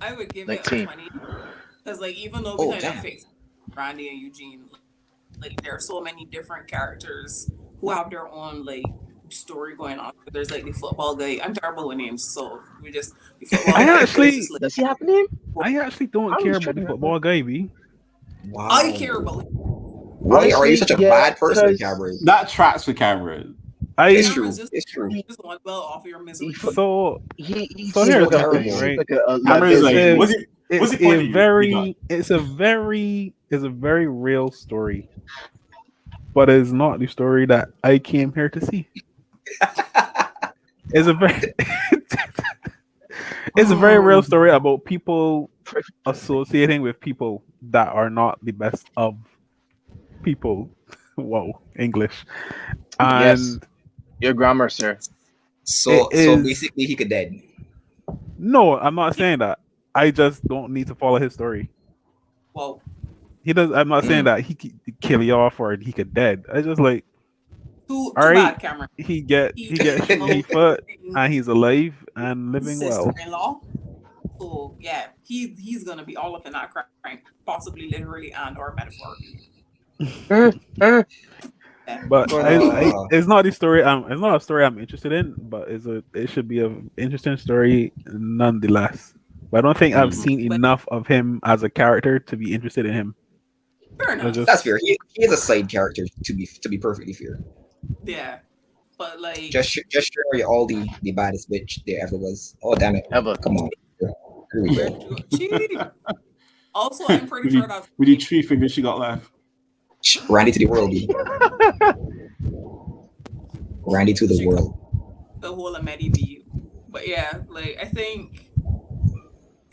I would give Like it a team. 20 because like even though we Oh, kind damn. of fixed Randy and Eugene, like there are so many different characters who have their own like story going on. There's like the football guy. I'm terrible with names, so we just the football I guy. actually- is just, like, Does he have a name? I actually don't I was care about trying the to- football guy, B. Wow. I care about like, Why are you such a Honestly, yeah, bad person, 'cause- Cameron? That tracks for camera. It's I true. Just- It's true. you just want well off your misery. so He So seems here's like the a- thing, he seems right? like a Camera is like, it's- was it? it's What's the point of you? it's a very real story, but it's not the story that I came here to see. It's a very it's a very real story about people associating with people that are not the best of people. Whoa, English. And Yes. Your grammar, sir. So It is- basically he could dead. no, I'm not saying that. I just don't need to follow his story. Whoa. He does. I'm not saying that he could kill you off or he could dead. I just like Too All right. bad, Cameron. he get he foot and he's alive and living well. Sister-in-law. So yeah, he's gonna be all up in that crime, possibly literally and or metaphorically. But Uh, it's not the story. It's not a story I'm interested in, but it should be an interesting story nonetheless. But I don't think I've Mm. seen But enough of him as a character to be interested in him. fair I enough. that's just fair. He is a side character to be perfectly fair. Yeah. But like Just share all the baddest bitch there ever was. Oh damn it! Ever. Come on. Here we where go. you go? Chief. Also, I'm pretty with, sure the, that's with the three fingers she got left. Randy to the world, B. Randy to the she world. the whole Amedi V. But yeah, like I think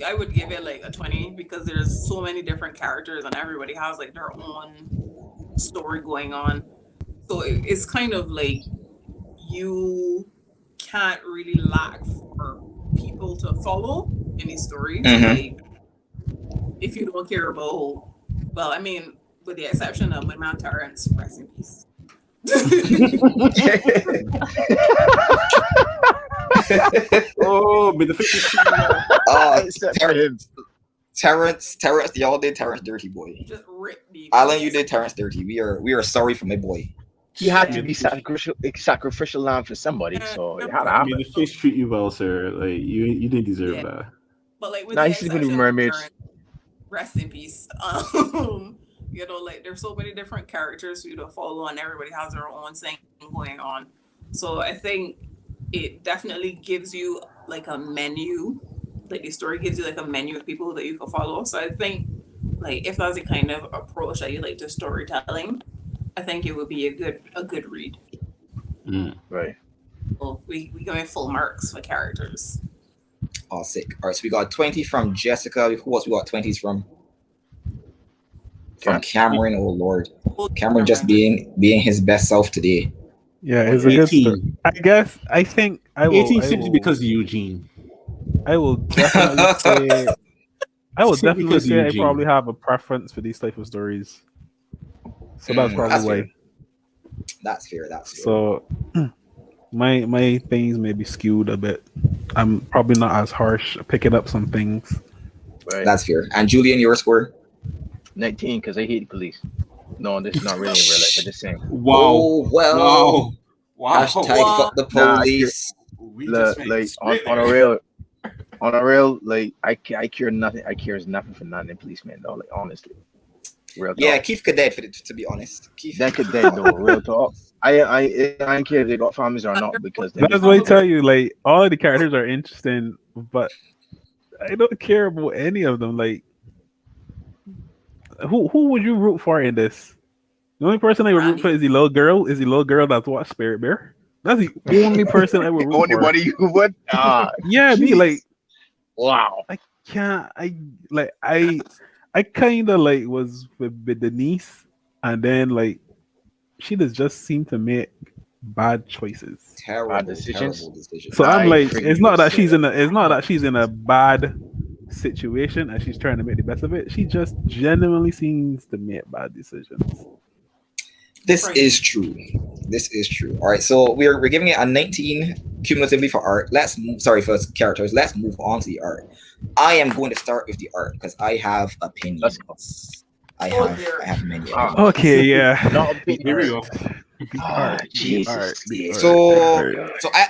I would give it like a 20 because there's so many different characters and everybody has like their own story going on. So it's kind of like you can't really lack for people to follow in these stories. Mm-hmm. Like if you don't care about, well, I mean, with the exception of my man Terrence, rest in peace. Oh, but the 50 Except for him. Terrence, y'all did Terrence dirty, boy. Just rip me. Alan, you did Terrence dirty. We are sorry for my boy. He had to Yeah. be sacrificial lamb for somebody, so it had to I happen. mean, the fish treat you well, sir. Like you didn't deserve Yeah. that. But like with Nah, the he's sleeping with exception of mermaids. Terrence, rest in peace. You know, like there's so many different characters for you to follow, and everybody has their own thing going on. So I think it definitely gives you like a menu. Like the story gives you like a menu of people that you can follow. So I think like if that's the kind of approach that you like to storytelling, I think it would be a good read. Mm. Right. Well, we going full marks for characters. Oh, sick. All right, so we got 20 from Jessica. Who else we got 20s from? From Cameron. Oh Lord, Cameron just being his best self today. yeah, it's a good story. 18. I guess I think I will. 18 simply because of Eugene. I will definitely say. I will Simply definitely because say I Eugene. probably have a preference for these type of stories. So that's probably That's why. fair. That's fair. That's fair. So my things may be skewed a bit. I'm probably not as harsh picking up some things. Right. That's fair. And Julian, your score? 19 because I hate the police. No, this is not really in real life. I'm just saying. Wow. Oh well. Wow. Hashtag Wow. fuck the Nah, police. We just went Like straight on a there. real, like I care nothing. I cares nothing for nothing policeman though. Like honestly, real talk. Yeah, Keith could dead for it, to be honest. Keith. That could dead though. Real talk. I don't care if they got families or not because they That's why I tell you, like all of the characters are interesting, but I don't care about any of them. Like who would you root for in this? The only person I would root for is the little girl. Is the little girl that's watched Spirit Bear. That's the only person I would root only for. one of you would. Yeah, me like Wow. I can't. I kind of like was with Denise, and then like she just seemed to make bad choices. Terrible decisions. Terrible decisions. So I'm I like, figured it's you not would that say she's that. in a, it's not that she's in a bad situation and she's trying to make the best of it. She just genuinely seems to make bad decisions. This is true. This is true. All right, so we're giving it a 19 cumulatively for art. For characters. Let's move on to the art. I am going to start with the art because I have opinions. I have many. Okay, yeah. Not a big Here we go. Jesus. So I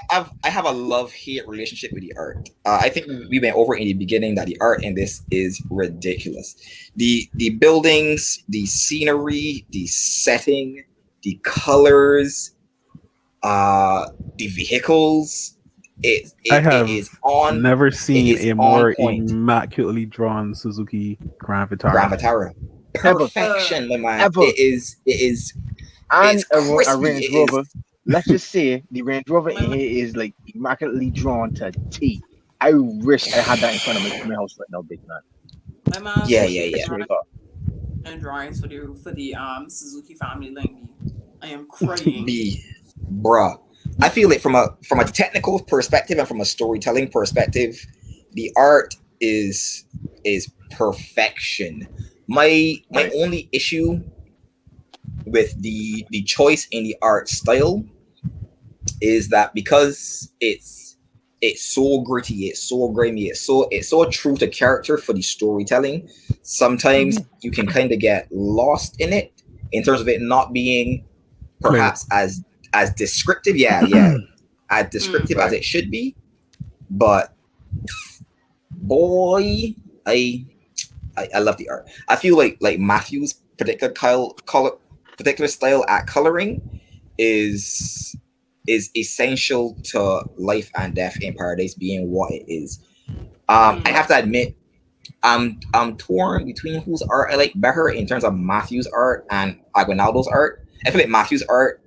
have a love-hate relationship with the art. I think we went over in the beginning that the art in this is ridiculous. The buildings, the scenery, the setting, the colors, the vehicles. It is on. Never seen a more point. immaculately drawn Suzuki Grand Vitara. Grand Vitara. Perfection, my man. Ever. It is. And It's a crispy. Range It Rover. is. Let's just say the Range Rover in here is like immaculately drawn to T. I wish I had that in front of my house right now, big man. My mom Yeah. and drawings for the Suzuki family link. I am crying. Bruh. I feel it from a technical perspective and from a storytelling perspective, the art is perfection. My only issue with the choice in the art style is that because it's so gritty, it's so grimy, it's so true to character for the storytelling, sometimes you can kind of get lost in it in terms of it not being Clear. perhaps as descriptive. Yeah, as descriptive as Right. it should be. But boy, I love the art. I feel like Matthew's particular style at coloring is essential to Life and Death in Paradise being what it is. I have to admit, I'm torn between whose art I like better in terms of Matthew's art and Aguinaldo's art. I feel like Matthew's art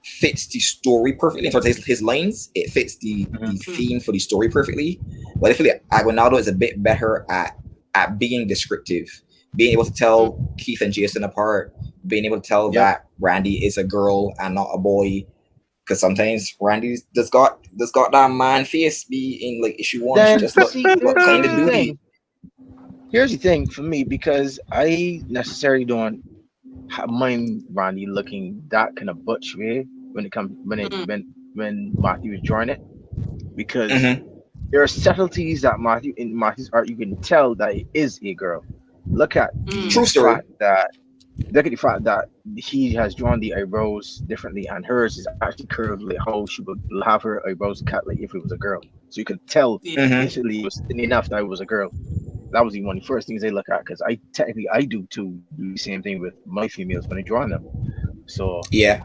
fits the story perfectly in terms of his lines. It fits the theme for the story perfectly. But I feel like Aguinaldo is a bit better at being descriptive, being able to tell Keith and Jason apart, being able to tell that Randy is a girl and not a boy. Because sometimes Randy just got that man face be in like issue 1. She Then just look see, kind of here's the duty. thing. Here's the thing for me, because I necessarily don't mind Randy looking that kind of butch way when it comes when Matthew is drawing it, because there are subtleties that Matthew's art you can tell that it is a girl. Look at the True story. fact that he has drawn the eyebrows differently, and hers is actually curved like how she would have her eyebrows cut like if it was a girl. So you could tell instantly it was enough that it was a girl. That was one of the first things they look at, because I do too, do the same thing with my females when I draw them. So yeah,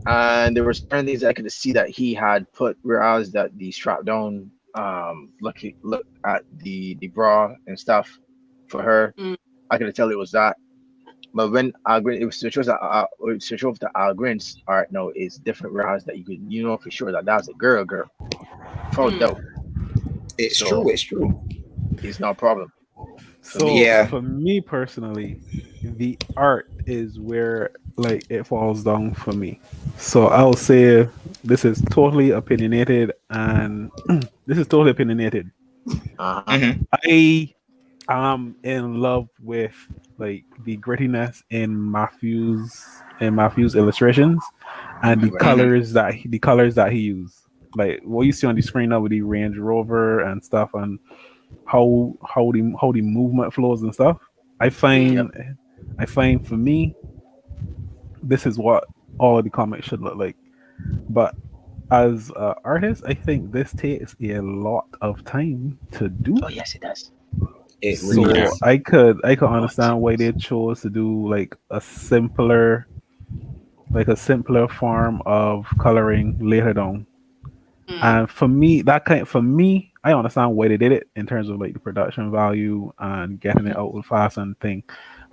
and there were certain things I could see that he had put, whereas that the strap down look at the bra and stuff for her, I could tell it was that. But when Algren, it was switch over to Algren's art now is different, whereas that you could know for sure that that's a girl, without doubt. it's So, true. It's true. It's no problem. So Yeah. for me personally, the art is where like it falls down for me. So I'll say this is totally opinionated, and this is totally opinionated. I am in love with like the grittiness in Matthew's illustrations and the colors that he used. Like what you see on the screen now with the Range Rover and stuff, and how the movement flows and stuff. I find for me, this is what all of the comics should look like. But as an artist, I think this takes a lot of time to do. Oh yes, it does. It So really does. I could understand why they chose to do like a simpler form of coloring later down. And for me, I understand why they did it in terms of like the production value and getting it out with fast and thing.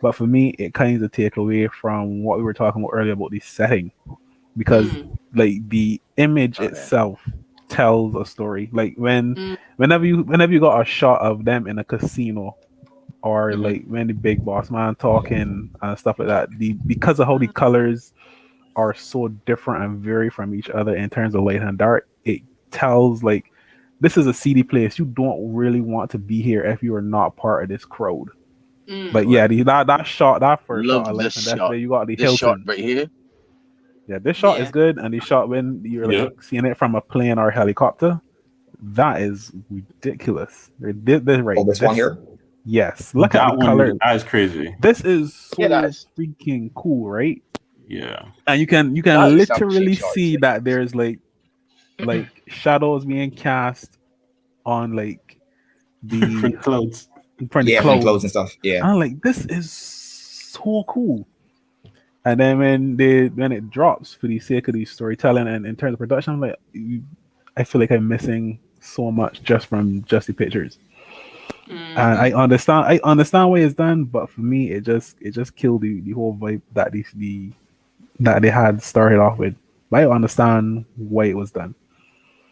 But for me, it kind of take away from what we were talking about earlier about the setting, because like the image itself tells a story. Like whenever you got a shot of them in a casino, or like when the big boss man talking and stuff like that, because of how the colors are so different and vary from each other in terms of light and dark, it tells like this is a seedy place. You don't really want to be here if you are not part of this crowd. But yeah, that shot, that first Love shot of this Life and Death, shot. there you got the This shot Hilton. right here. Yeah, this shot is good, and the shot when you're like seeing it from a plane or a helicopter, that is ridiculous. They did this right. Oh, this one here? Yes, look at the color. That is crazy. This is so that is freaking cool, right? Yeah, And you can That is literally something see short. that there's like shadows being cast on like from the clouds. from the From clouds. clothes and stuff. Yeah. And I'm like, this is so cool. And then when it drops for the sake of the storytelling and in terms of production, I'm like, I feel like I'm missing so much just from the pictures. And I understand why it's done, but for me, it just killed the whole vibe that they had started off with. But I understand why it was done.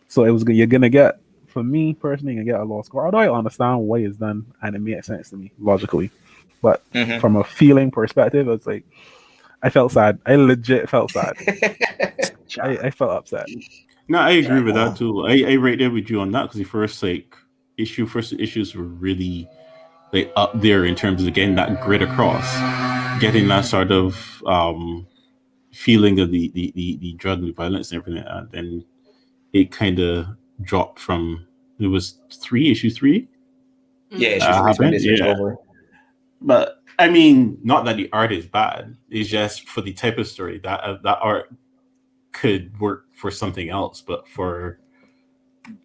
So it was you're gonna get, for me personally, you're gonna get a low score. Although I understand why it's done and it made sense to me logically, but from a feeling perspective, it's like I felt sad. I legit felt sad. I felt upset. No, I agree with that too. I right there with you on that, because the first issues were really like up there in terms of getting that grit across, getting that sort of feeling of the drug and the violence and everything, and then it kind of dropped from, it was issue three. Yeah, issue 3 when they switched over. But I mean, not that the art is bad. It's just for the type of story that that art could work for something else, but for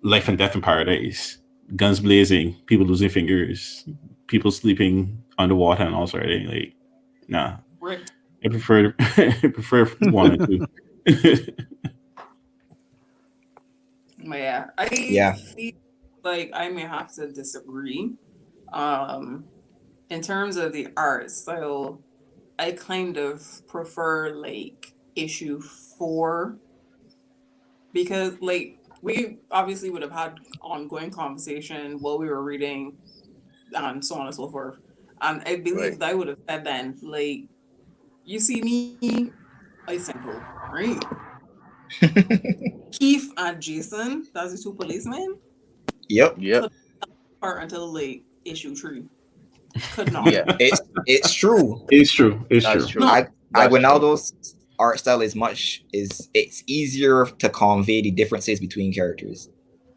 life and death in paradise, guns blazing, people losing fingers, people sleeping underwater, and all sort of thing. Like, nah, Rick. I prefer I prefer one or two. Yeah, I Yeah. feel like I may have to disagree. Um, in terms of the art style, I kind of prefer like issue 4 because like we obviously would have had ongoing conversation while we were reading and so on and so forth. And I Right. believe that I would have said then, like, you see me, I simple, right? Keith and Jason, that's the two policemen, Yep. Yep. part until like issue 3. Could not. Yeah. It's true. It's true. It's That's true. true. No, That's true. Aguinaldo's art style it's easier to convey the differences between characters.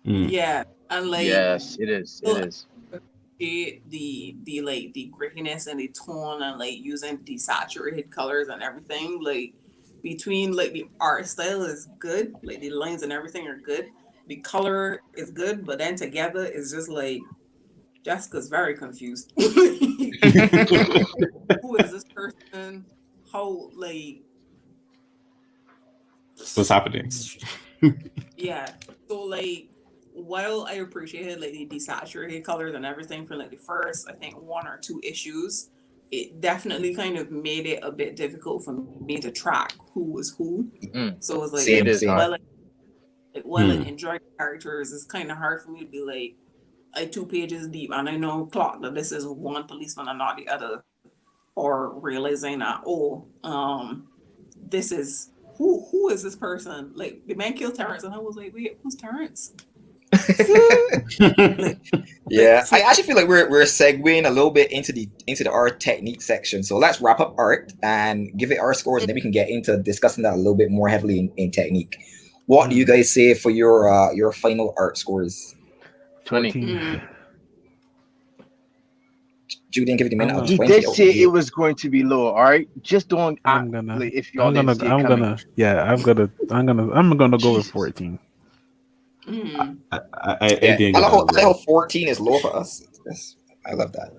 Mm. yeah. And like Yes, it is. It so is. the like the grittiness and the tone and like using desaturated colors and everything like between like the art style is good, like the lines and everything are good, the color is good, but then together it's just like Jessica's very confused. Who is this person? How like What's happening? yeah. So like while I appreciated like the desaturated colors and everything for like the first, I think 1 or 2 issues, it definitely kind of made it a bit difficult for me to track who was who. Mm. So it was like Same, It is same. hard. while I enjoy characters, it's kind of hard for me to be like 2 pages deep and I know clock that this is one policeman and not the other, or realizing that this is who is this person? Like the man killed Terrence and I was like, wait, who's Terrence? Yeah, I actually feel like we're segueing a little bit into the art technique section. So let's wrap up art and give it our scores, and then we can get into discussing that a little bit more heavily in technique. What do you guys say for your final art scores? 20. 14. Julian, give it a minute. I'm Of He 20. did say Okay. it was going to be low. All right, just don't act I'm gonna, like if y'all didn't see it coming. I'm gonna go with Jesus. 14. Mm. I Yeah, didn't I get like that. how 14 is low for us. Yes, I love that.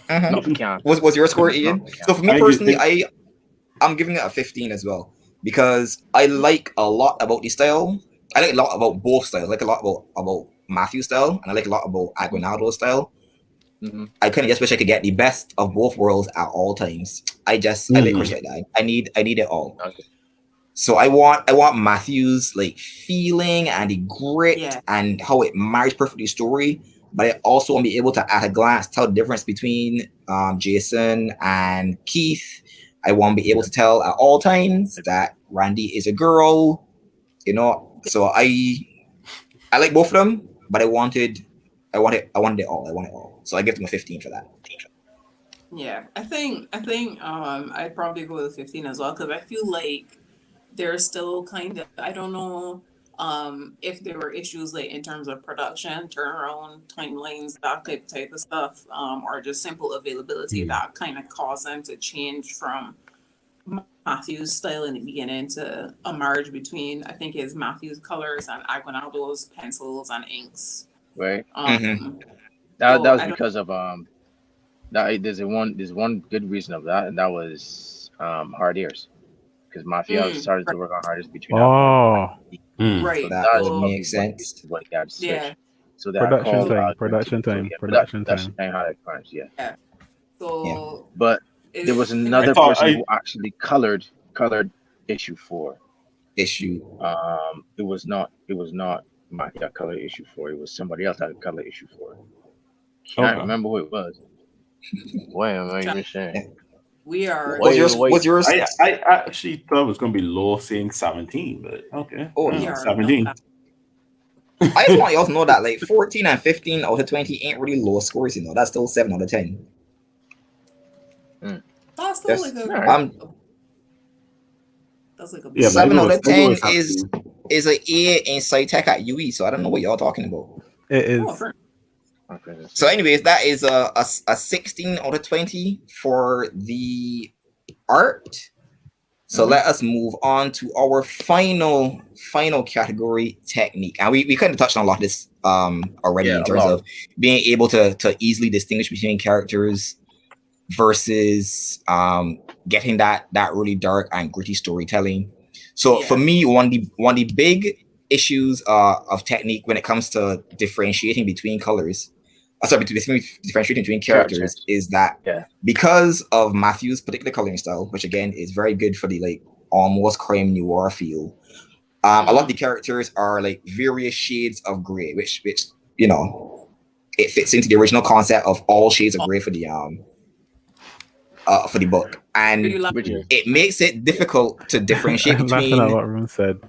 Mhm. Not for Cam. Was your score, Not Ian? for Cam. So for me I personally, did- I'm giving it a 15 as well because I like a lot about the style. I like a lot about both styles. I like a lot about Matthew's style, and I like a lot about Aguinaldo's style. Mm-hmm. I kind of just wish I could get the best of both worlds at all times. I like Chris like that. I need it all. Okay. So I want Matthew's like feeling and the grit Yeah. and how it marries perfectly to the story, but I also want to be able to at a glance tell the difference between Jason and Keith. I want to be able to tell at all times that Randy is a girl, you know. So I like both of them, but I wanted it all. I want it all. So I give them a 15 for that. Yeah, I think I'd probably go with 15 as well because I feel like there's still kind of I don't know if there were issues like in terms of production, turnaround timelines, that type of stuff, or just simple availability that kind of caused them to change from Matthew's style in the beginning to a merge between I think his Matthew's colors and Aguinaldo's pencils and inks. Right. So That was I don't- because of that there's one good reason of that, and that was hard ears, because Mafia started to work on hard ears between now. Oh, right. So That that is would probably make sense. what got switched. Yeah. So that Production called time, out production time, yeah, production production time. how that crimes, yeah. So But there was another I thought person who actually colored issue 4. Issue. It was not Mafia color issue 4. It was somebody else that color issue 4. Can't remember who it was. Why am I even saying? we are Was yours? I actually thought it was going to be low, saying 17, but okay. Oh, we no. are 17. I just want y'all to know that like 14 and 15 out of 20 ain't really low scores, you know. That's still 7 out of 10. That's still Yes. like that's like a Yeah, but 7 out of I go 10 with 17. is an A in SciTech at UE, so I don't know what y'all talking about. It is. Oh, Okay, let's So, see. anyways, that is a 16 out of 20 for the art. So Mhm. let us move on to our final category, technique. And we kind of touched on a lot of this already Yeah, in a terms lot. of being able to easily distinguish between characters versus getting that really dark and gritty storytelling. So for Yeah. me, one of the big issues of technique when it comes to differentiating between colors, differentiating between characters, Characters. is that Yeah. because of Matthew's particular coloring style, which again is very good for the like almost crime noir feel. A lot of the characters are like various shades of gray, which you know it fits into the original concept of all shades of gray for the book, You and like Which is it makes it yeah. difficult to differentiate I'm laughing at between what Roun said,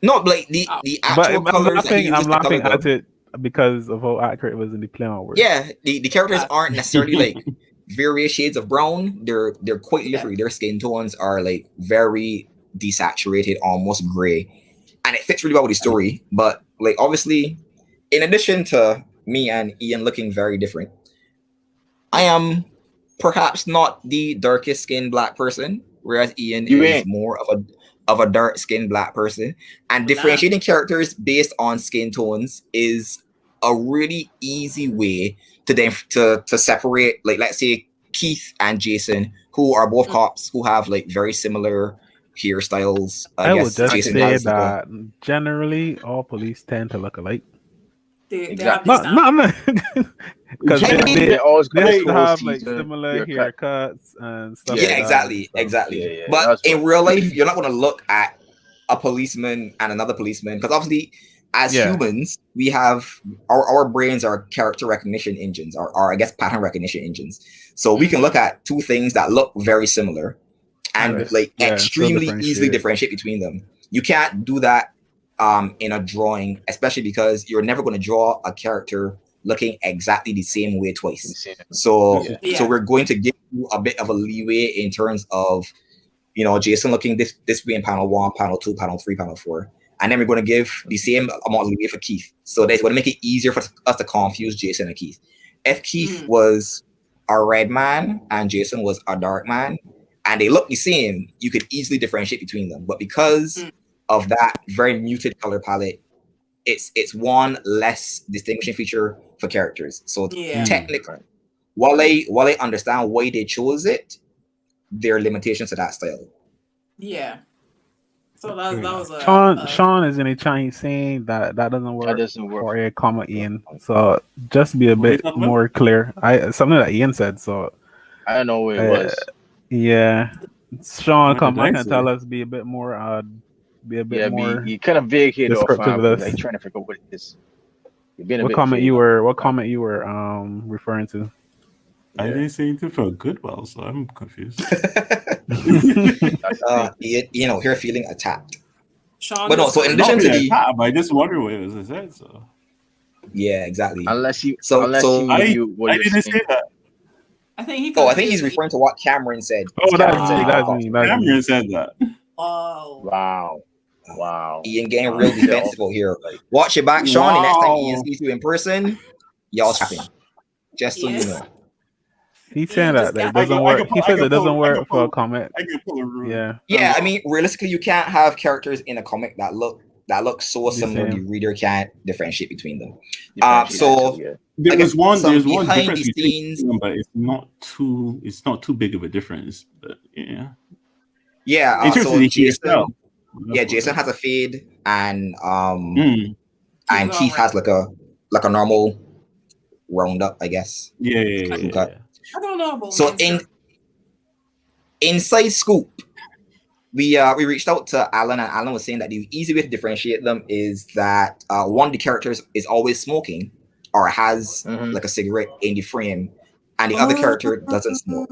no, like oh, the but actual colors that he I'm uses to color laughing at them. it because of how accurate it was in the play on words. Yeah, the characters uh, aren't necessarily like various shades of brown. They're quite yeah. literally their skin tones are like very desaturated, almost gray, and it fits really well with the story. But like obviously, in addition to me and Ian looking very different, I am perhaps not the darkest skinned black person, whereas Ian You is ain't. more of a dark skinned black person. And Nah. differentiating characters based on skin tones is a really easy way to then to separate, like let's say Keith and Jason, who are both cops who have like very similar hairstyles. I I would guess just Jason say has like a that generally all police tend to look alike. They have Exactly. this I'm not because I mean, They always they got a have to school have like season similar haircut. haircuts and stuff Yeah, yeah, like that and exactly, stuff. Yeah, exactly. yeah. But That's in what. real life, you're not going to look at a policeman and another policeman because obviously, as Yeah. humans, we have our brains are character recognition engines, or I guess pattern recognition engines. So we can look at two things that look very similar and Right. like Yeah, so extremely easily differentiate. differentiate between them. You can't do that in a drawing, especially because you're never going to draw a character looking exactly the same way twice. So Yeah. Yeah. so we're going to give you a bit of a leeway in terms of Jason looking this way in panel 1, panel 2, panel 3, panel 4. And then we're going to give the same amount of leeway for Keith. So that's going to make it easier for us to confuse Jason and Keith. If Keith was a red man and Jason was a dark man, and they look the same, you could easily differentiate between them. But because of that very muted color palette, it's one less distinguishing feature for characters. So Yeah. technically, while I understand why they chose it, there are limitations to that style. Yeah. So that was a Sean is in a Chinese saying that doesn't work, That doesn't work for a comma Ian. So just be a What are you bit talking about? more clear. Something that Ian said. So I don't know where it was. yeah, Sean, What come did back I and say? tell us. Be a bit more. Yeah, more be kind of vague here though, descriptive fam. of 'Cause this. I'm trying to figure out what it is. You're being a What bit comment vague. you were? What comment you were referring to? I didn't say anything for Goodwill, so I'm confused. Here feeling attacked. Sean. But no, so in addition Not to really the attacked, but I just wonder what it was said. So yeah, exactly. Unless he So knew what I he was didn't saying. say that. I think he. I think he's referring to what Cameron said. Oh, Cameron that's me. said That's me. That's me. Cameron said that. Oh. Wow. Ian getting real Yeah. defensive here. Watch your back, Sean. The next time Ian Wow. sees you in person, y'all tapping. Just so you know. He's saying that just it got- doesn't work. He says it doesn't work for a I comment. can pull a rule. Yeah. Yeah, I mean, realistically, you can't have characters in a comic that look so The similar the same. reader can't differentiate between them. Differentiate so- that too, yeah. There's guess one some there's one behind difference the between scenes- them, but it's not too big of a difference. But yeah. Yeah, In terms so of the Jason, hairstyle. Jason has a fade, and Mm. and Keith has like a normal round up, I guess. Yeah. Okay. I don't know about So men's inside scoop, we reached out to Alan, and Alan was saying that the easy way to differentiate them is that one of the characters is always smoking or has like a cigarette in the frame, and the other character doesn't smoke.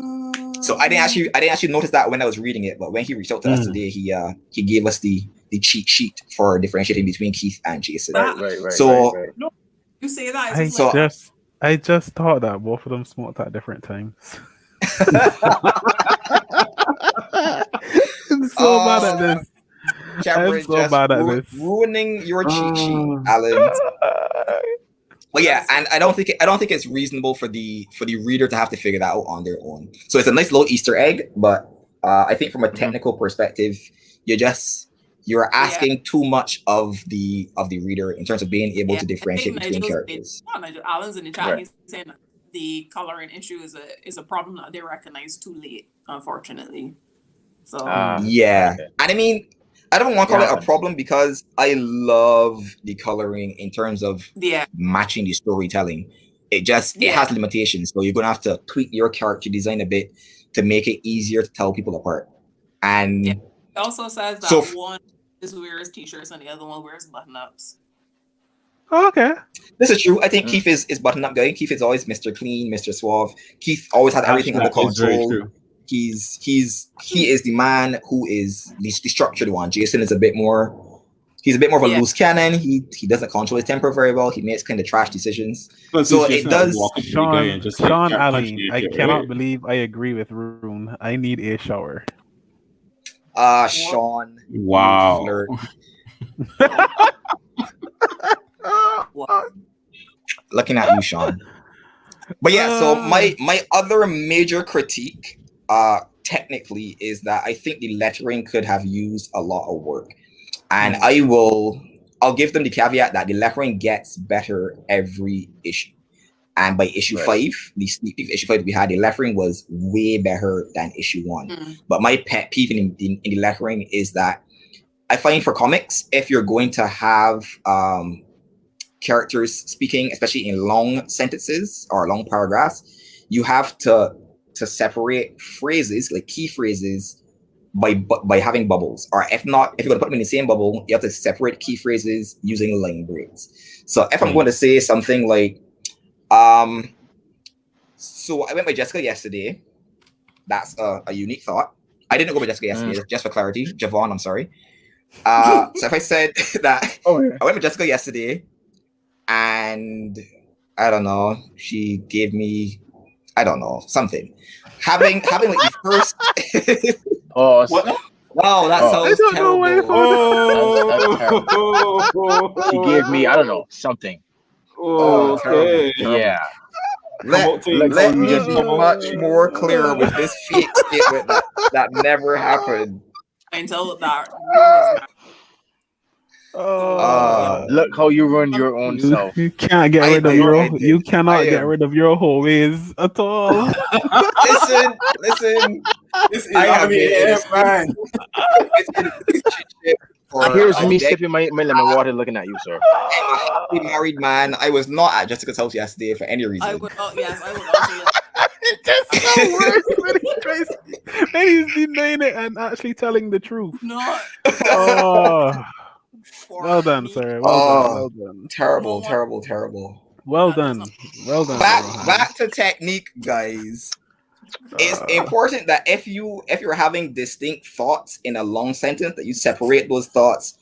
So I didn't actually notice that when I was reading it, but when he reached out to us today, he gave us the cheat sheet for differentiating between Keith and Jason. Right. So- right. You say that. I It's just like, I just thought that both of them smoked at different times. I'm so bad at this. Cameron I'm so just bad at this. ruining your cheat sheet, Oh. Alan. But yeah, That's and I don't think it's reasonable for the reader to have to figure that out on their own. So it's a nice little Easter egg, but I think from a Mhm. technical perspective, you're yeah. asking too much of the reader in terms of being able Yeah, to I think differentiate between Nigel's characters. Nigel Allen's in the chat. Right. He's saying the coloring issue is a problem that they recognize too late, unfortunately. So Ah, Yeah, okay. and I mean, I don't want It to call it a happens. problem because I love the coloring in terms of yeah, matching the storytelling. It has yeah, limitations, so you're gonna have to tweak your character design a bit to make it easier to tell people apart. yeah. And It also says so that one is wears t-shirts and the other one wears button-ups. Okay. this is true. I think Mm. Keith is button up guy. Keith is always Mr. Clean, Mr. Suave. Keith always had everything Actually, under that is very control. true. He is the man who is the structured one. Jason is a bit more. He's a bit more of a Yeah. loose cannon. He doesn't control his temper very well. He makes kind of trash decisions. So it Jason does. walk up to the guy and just like Sean can't punch Ali, you, I right? cannot believe I agree with Roun. I need a shower. Sean, Wow. you flirt. Looking at you, Sean. But yeah, so my other major critique, technically, is that I think the lettering could have used a lot of work, and I'll give them the caveat that the lettering gets better every issue. And by issue Right. 5, the sneak peek issue 5 we had, the lettering was way better than issue 1. Mm. But my pet peeve in the lettering is that I find for comics, if you're going to have characters speaking, especially in long sentences or long paragraphs, you have to separate phrases, like key phrases, by having bubbles. Or if not, if you're going to put them in the same bubble, you have to separate key phrases using line breaks. So if I'm going to say something like, so I went by Jessica yesterday. That's a unique thought. I didn't go by Jessica yesterday, just for clarity. Javon, I'm sorry. So if I said that Oh yeah. I went with Jessica yesterday, and I don't know, she gave me, I don't know, something. Having like the first. Pause. What? Wow, that Oh. sounds I don't know where terrible. That's She gave me, I don't know, something. Okay. Yeah. Let Like me just be much more clear with this fake statement that never happened. Until that Roun is Look how you run your own You, self. you can't get I rid of did, your I did. you cannot I get am. rid of your holies at all. Listen. This is I have on the been in air, this man. it's been a relationship for Here's a me decade. sipping my lemon water looking at you, sir. I'm a happily married man. I was not at Jessica's house yesterday for any reason. I would also It's just so worse when he tries, when he's denying it and actually telling the truth. not Oh, for well done, me. sir. Oh, Well done. terrible, No one- terrible, terrible. Well That is done. Well done. Rohan. Back to technique, guys. It's important that if you're having distinct thoughts in a long sentence, that you separate those thoughts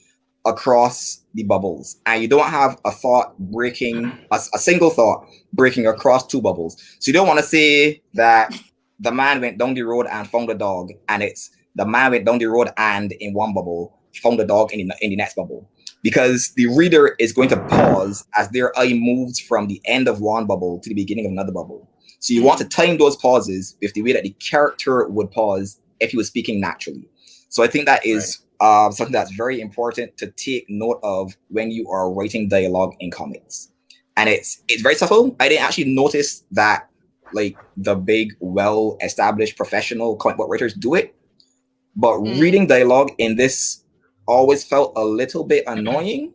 across the bubbles, and you don't have a thought breaking a single thought breaking across two bubbles. So you don't want to say that the man went down the road and found a dog, and it's the man went down the road and in one bubble found a dog in the next bubble, because the reader is going to pause as their eye moves from the end of one bubble to the beginning of another bubble. So you want to time those pauses with the way that the character would pause if he was speaking naturally. So I think that is something that's very important to take note of when you are writing dialogue in comics. And it's very subtle. I didn't actually notice that like the big, well-established professional comic book writers do it. But reading dialogue in this always felt a little bit annoying.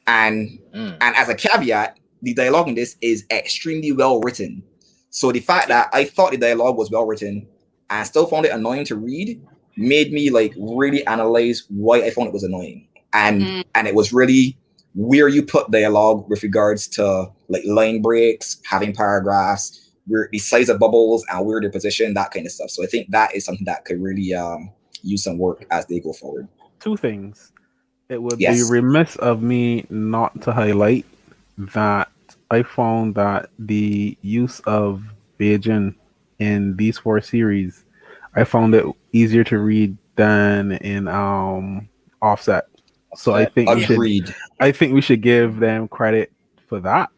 And as a caveat, the dialogue in this is extremely well written. So the fact that I thought the dialogue was well written and still found it annoying to read made me like really analyze why I found it was annoying. And it was really where you put dialogue with regards to like line breaks, having paragraphs, where the size of bubbles and where they're positioned, that kind of stuff. So I think that is something that could really use some work as they go forward. Two things. It would be Yes. remiss of me not to highlight that I found that the use of Beijing in these 4 series, I found it easier to read than in Offset. So I think Agreed. we should give them credit for that.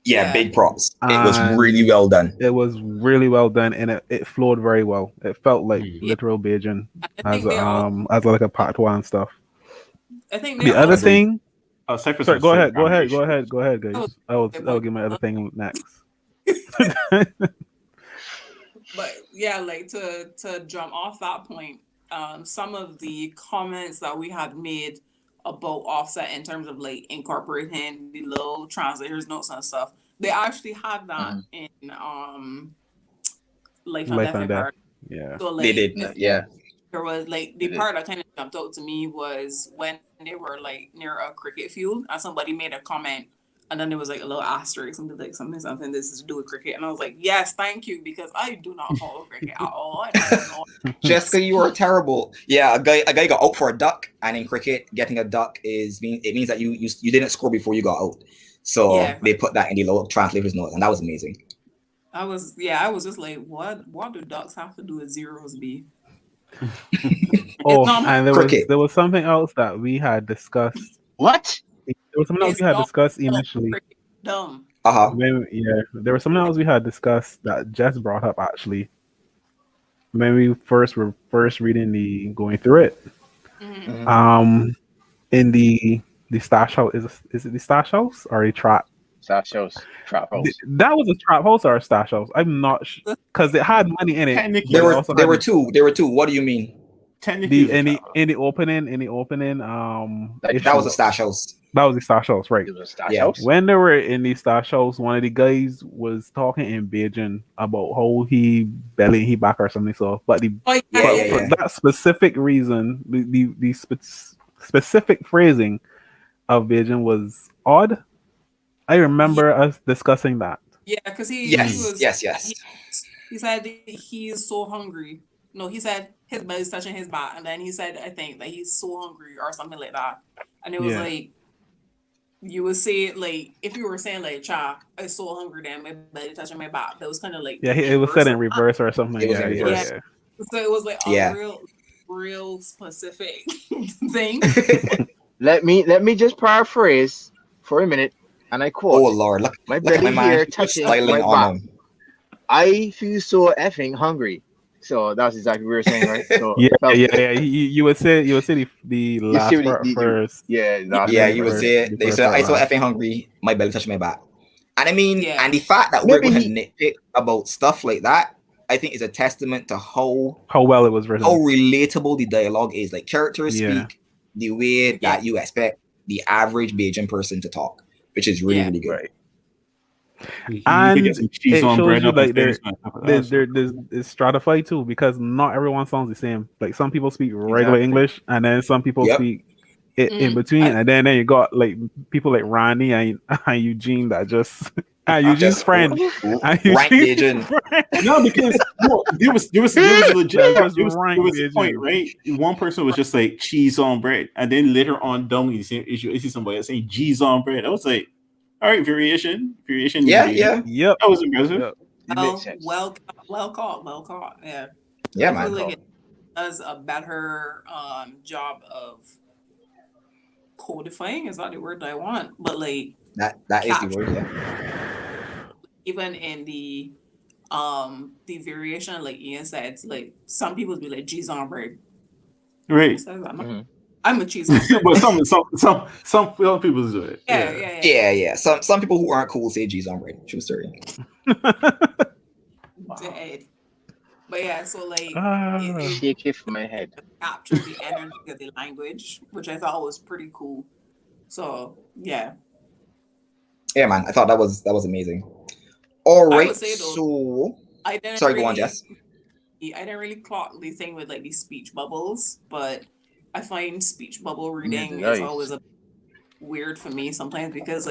Yeah, Yeah. big props. It was really And well done. it was really well done, and it flowed very well. It felt like Yeah. literal Beijing I think they all. as like a patois and stuff. I think they The other also. Agreed. thing, Aside from sorry, some go slight ahead, go grammar ahead, go issues. ahead, go ahead, Oh, guys. I'll but give my other thing next. but yeah, like to jump off that point, some of the comments that we had made about Offset in terms of like incorporating the little translators notes and stuff, they actually had that in Life and Life Death and in Death. Paradise. Yeah. So They like did. Yeah, there was like they the did. part that kind of jumped out to me was when they were like near a cricket field and somebody made a comment and then there was like a little asterisk and like something this is to do with cricket, and I was like, yes, thank you, because I do not follow cricket at all. I don't know. Jessica, you are terrible. Yeah, a guy got out for a duck, and in cricket, getting a duck means that you didn't score before you got out. So Yeah. they put that in the little translators note, and that was amazing. I was just like, what do ducks have to do with zeros be? Oh, not- and Cricket. there was something else that we had discussed. What? There was something else It's we had not discussed initially. cricket dumb. Uh-huh. There was something else we had discussed that Jess brought up actually when we were first reading the going through it. Mhm. In the stash house, is it the stash house or a trap? Stash house, trap house. That was a trap house or a stash house. I'm not because it had money in it. Technically, There but it were also there had were two. There were two. What do you mean? technically, in the opening Like, That was a issue. stash house. That was the stash house, right? it was a stash Yeah. house. When they were in the stash house, one of the guys was talking in Beijing about how he belly he back or something. So, but the Oh, Yeah, but for yeah. that specific reason, specific phrasing of Beijing was odd. I remember us discussing that. Yeah, because he Yes, was yes. he said he's so hungry. No, he said his belly's touching his back, and then he said I think that he's so hungry or something like that. And it was Yeah. like you would say like if you were saying like "Cha, I'm so hungry," then my belly touching my back. That was kind of like Yeah, it was said in inverse. reverse or something. It was Yeah, in yeah, reverse. yeah. So it was like a Yeah. real specific thing. Let me just paraphrase for a minute, and I quote: Oh Lord, "My look at my belly man here just touching styling my on back. him. I feel so effing hungry." So that's exactly what we were saying, right? So Yeah, it felt- yeah. You would say the You see last what part first. yeah, last Yeah, part you would first. say it. They first said part I so last. effing hungry, my belly touching my back. And I mean, Yeah. and the fact that we're Maybe going to nitpick about stuff like that, I think is a testament to how well it was written. relatable the dialogue is. Like characters Yeah. speak the way Yeah. that you expect the average Bajan person to talk, which is really, Yeah. really good. Right. you And could get some cheese it on shows bread you up like his there, face, man. there's it's stratified too because not everyone sounds the same. Like some people speak regular Exactly. English, and then some people Yep. speak it in Mm. between, and then you got like people like Randy and Eugene that just and Eugene's Just friend and rank Eugene's Bajan. friend. No, because there was legit That's there just was, rank there was a point, Bajan. right? One person was just like cheese on bread, and then later on down in the same issue, you see somebody else saying cheese on bread. I was like, all right, variation. Yeah, yeah. Yep. That was impressive. Yep. It makes sense. Well caught. Yeah. Yeah, I feel man. like it does a better job of codifying is not the word I want, but like That is the word, yeah. even in the variation, like Ian said, it's like some people be like cheese on bread. Right. So Mhm. I'm a cheese on bread. But some people do it. yeah. Yeah. Some people who aren't cool say G's on bread. True story. Dead. But yeah, so like it Shake it from my head. captured the energy of the language, which I thought was pretty cool. So yeah. Yeah, man. I thought that was amazing. All I right. would say though, So I didn't sorry, really, go on, Jess. I didn't really clock the thing with like these speech bubbles, but I find speech bubble reading Nice. is always a weird for me sometimes because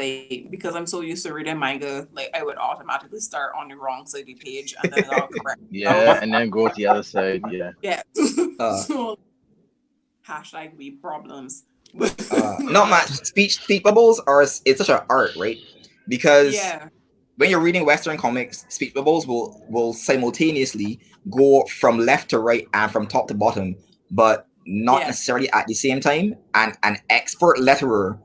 I'm so used to reading manga, like I would automatically start on the wrong side of the page and then I'll correct. Yeah, and then go to the other side. Yeah. Yeah. So hashtag we problems. Not much speech bubbles are it's such an art, right? Because yeah. when you're reading Western comics, speech bubbles will simultaneously go from left to right and from top to bottom, but not Yeah. necessarily at the same time. And an expert letterer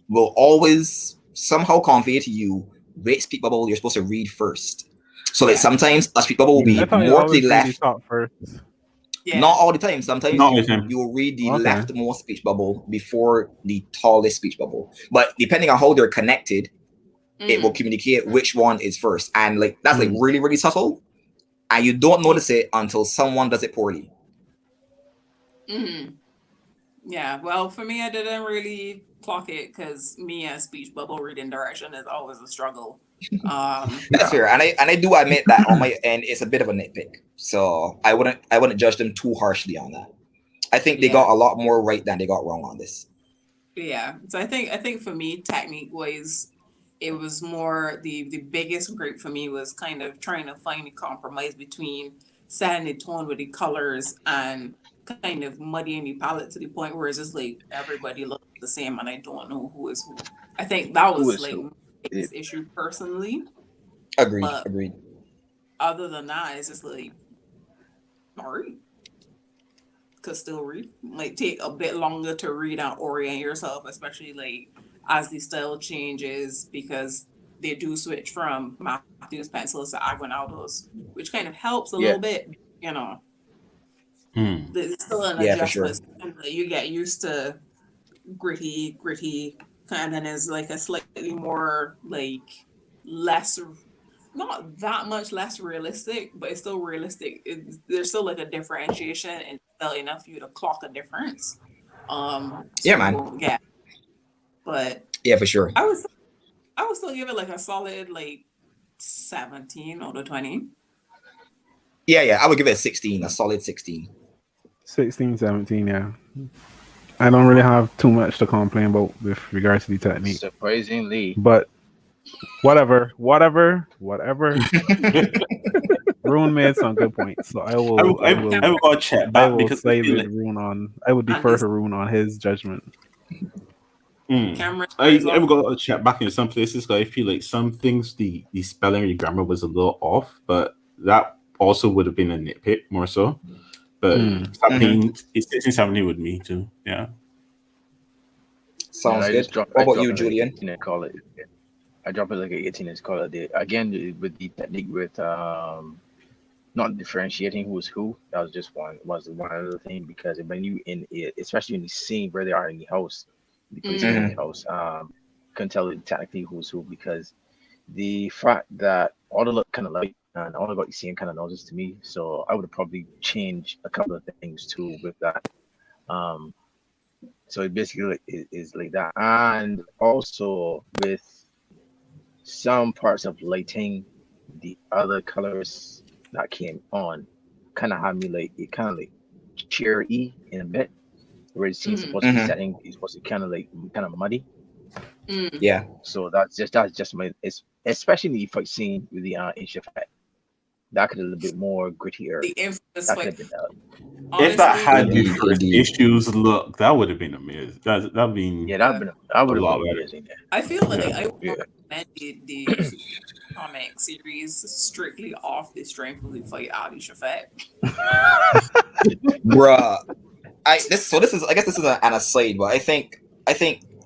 will always somehow convey to you which speech bubble you're supposed to read first. So like Yeah. sometimes a speech bubble will I be thought you more to the always read the left. top first. Yeah. Not all the time. Sometimes Not all the time. you will read the Okay. leftmost speech bubble before the tallest speech bubble. But depending on how they're connected, it will communicate which one is first. And like that's like really, really subtle. And you don't notice it until someone does it poorly. Mm-hmm. Yeah, well, for me, I didn't really clock it because me and speech bubble reading direction is always a struggle. That's fair, and I do admit that on my end it's a bit of a nitpick. So I wouldn't judge them too harshly on that. I think they got a lot more right than they got wrong on this. Yeah, so I think for me, technique wise, it was more the biggest grip for me was kind of trying to find a compromise between setting the tone with the colors and kind of muddying the palette to the point where it's just like everybody looks the same and I don't know who is who. I think that Who was is like who? my biggest issue personally. Agreed. But Agreed. other than that, it's just like, sorry, could still read. Might take a bit longer to read and orient yourself, especially like as the style changes because they do switch from Matthew's pencils to Aguinaldo's, which kind of helps a little bit, you know. There's still an Yeah, for adjustment. sure. And you get used to gritty, and then there's like a slightly more like less, not that much less realistic, but it's still realistic. There's still like a differentiation and still enough for you to clock a difference. Yeah, man. Yeah, but Yeah, for sure. I would still give it like a solid like 17 out of 20. Yeah, I would give it a 16, a solid 16. 16, 17, yeah. I don't really have too much to complain about with regards to the technique. Surprisingly. But whatever. Roun made some good points, so I will go check back because side with Roun on. I would defer to Roun on his judgment. I got to check back in some places because I feel like some things the spelling or the grammar was a little off, but that also would have been a nitpick more so. But 16-17 with me too. Yeah. Sounds good. What about you, Julian? I drop it like an 18 and call it a day. Again, with the technique with not differentiating who's who, that was one other thing because when you in it, especially in the scene where they are in the house, the police in the house, can tell technically who's who because the fact that all the look kind of like and all about the same kind of notice to me. So I would have probably changed a couple of things too with that. So it basically is like that, and also with some parts of lighting, the other colors that came on kind of had me like it kind of like cheery in a bit, where it seems supposed to be setting, it's supposed to kind of muddy. Yeah. So that's just my, it's especially in the fight scene with the Asia effect. That could have a little bit more grittier. If that had the first issues look, that would have been amazing. That'd been that would have been amazing. I feel like I would recommend the comic series strictly off the strength of the fight Ali Shafet. Bruh. I guess this is an aside, but I think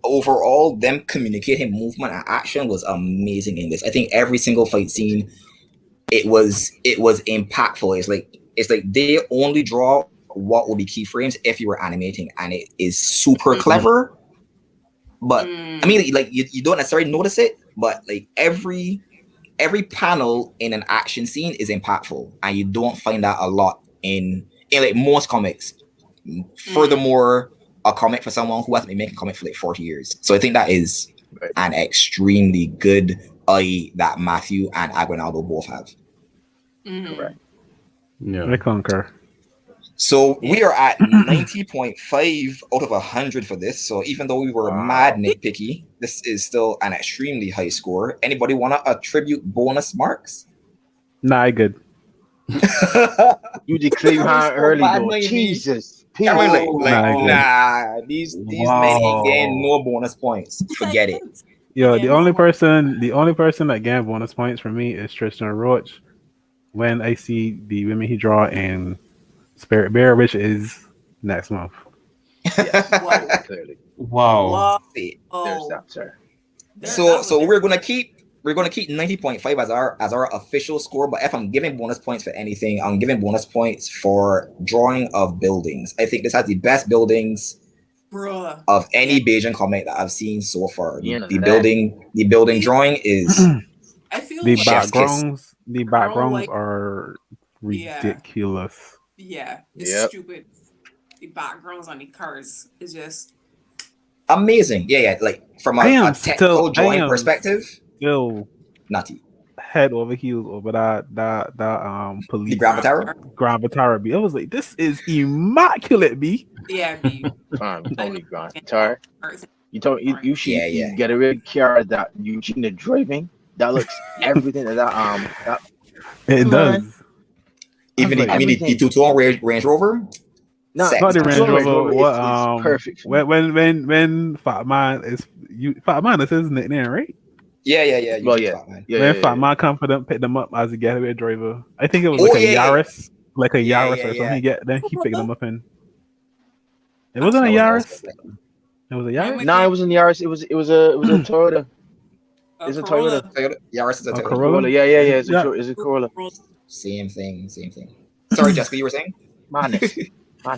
overall them communicating movement and action was amazing in this. I think every single fight scene it was impactful. It's like they only draw what will be keyframes if you were animating, and it is super clever. But I mean, like you don't necessarily notice it, but like every panel in an action scene is impactful, and you don't find that a lot in like most comics. Furthermore, a comic for someone who hasn't been making comics for like 40 years. So I think that is an extremely good eye that Matthew and Aguinaldo both have. Correct. Yeah, I concur. So we are at 90.5 out of 100 for this. So even though we were mad nitpicky, this is still an extremely high score. Anybody want to attribute bonus marks? Nah, I good. You declare you high early though. Jesus. Nah, these men ain't getting no bonus points. Forget it. Yo, the only person that gave bonus points for me is Tristan Roach. When I see the women he draw in Spirit Bear, which is next month. Clearly. Wow. There's that, sir. So we're gonna keep we're going to keep 90.5 as our official score. But if I'm giving bonus points for anything, I'm giving bonus points for drawing of buildings. I think this has the best buildings Bruh. of any Beijing comic that I've seen so far. Yeah, The that. building drawing is I feel The like chef's kiss. backgrounds like- are Yeah. ridiculous. yeah, it's Yep. stupid. The backgrounds on the cars is just Amazing. Yeah. Like from I am a technical still- I drawing am perspective, Still nutty. head over heels over that The police Grand Tower. Grand Vitara B. I was like, this is immaculate, B. yeah, be Fam, I Tony know. Grant. Tar. You told you should Yeah, you yeah. get a real car that you seen the driving. That looks everything that It Man. does. Even like, the, the everything. 212 Range Rover. not Sex. Not the Range Range Range Rover. Rover What is perfect. when Fat Man is Fat Man is his nickname, right? Yeah. You Well, can yeah. spot, man. When Fat Man confident picked them up as a getaway driver. I think it was Oh, like a yeah. Yaris, like a Yeah, Yaris yeah, or something. yeah. Then he picked them up in. It wasn't a That was Yaris. awesome. It was a I'm Yaris. with No, you. it wasn't Yaris. It was a Toyota. It's a Corolla. Toyota. Yaris is a A Toyota. Corolla? Yeah. It's Yeah. a Corolla. Same thing. Sorry, Jessica, you were saying? Madness. Nah.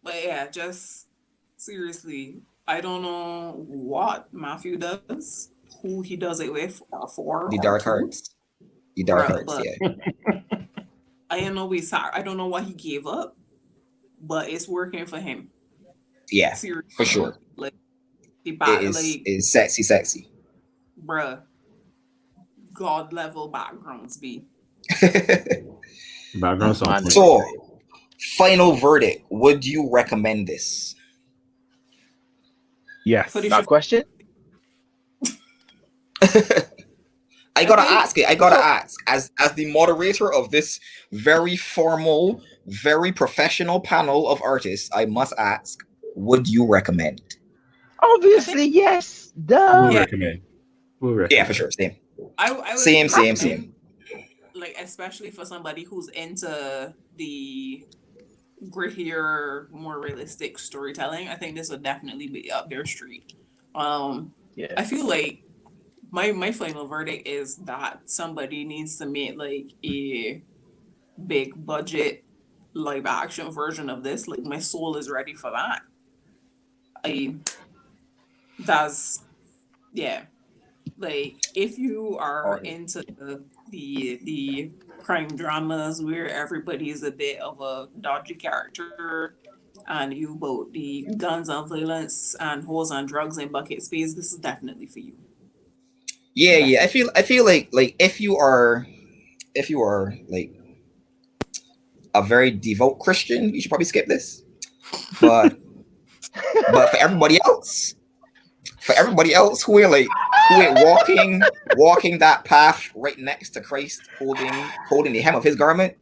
But yeah, just seriously, I don't know what Matthew does, who he does it with, or for. The or Dark to. Hearts. The Dark Bruh, Hearts, but- yeah. I don't know I don't know what he gave up, but it's working for him. Yeah, Seriously. for sure. Like the back, It like is sexy. bruh, god level backgrounds be. Background sound. Madness. So, final verdict. Would you recommend this? Yes. But if That question? I gotta Okay. ask it. I gotta ask. As the moderator of this very formal, very professional panel of artists, I must ask, would you recommend? Obviously, yes. We'll Duh. Yeah. recommend. We'll recommend. Yeah, for sure. Same. I would Same. recommend, like especially for somebody who's into the grittier, more realistic storytelling, I think this would definitely be up their street. Yeah. I feel like my final verdict is that somebody needs to make like a big budget live action version of this. Like my soul is ready for that. That's yeah. Like if you are into the crime dramas where everybody's a bit of a dodgy character and you both the guns and violence and holes and drugs in bucket space, this is definitely for you. Yeah. I feel like if you are like a very devout Christian, you should probably skip this. But for everybody else who are walking that path right next to Christ, holding the hem of his garment,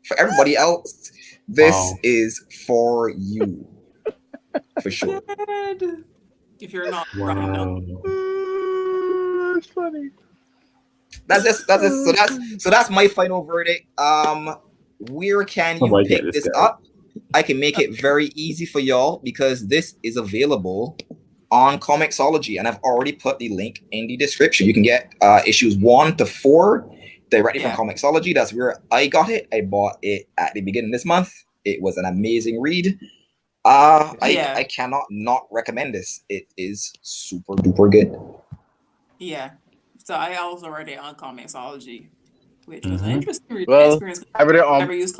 for everybody else, this Wow. is for you, for sure. If you're not rocking out, That's funny. That's just so that's my final verdict. Where can you Somebody get pick this this guy. up? I can make it very easy for y'all because this is available on Comixology, and I've already put the link in the description. You can get issues 1 to 4 directly from Comixology. That's where I got it. I bought it at the beginning of this month. It was an amazing read. I cannot not recommend this. It is super duper good. yeah. So I also read it on Comixology, which was an Mhm. interesting Well, experience. I read it I've on. never used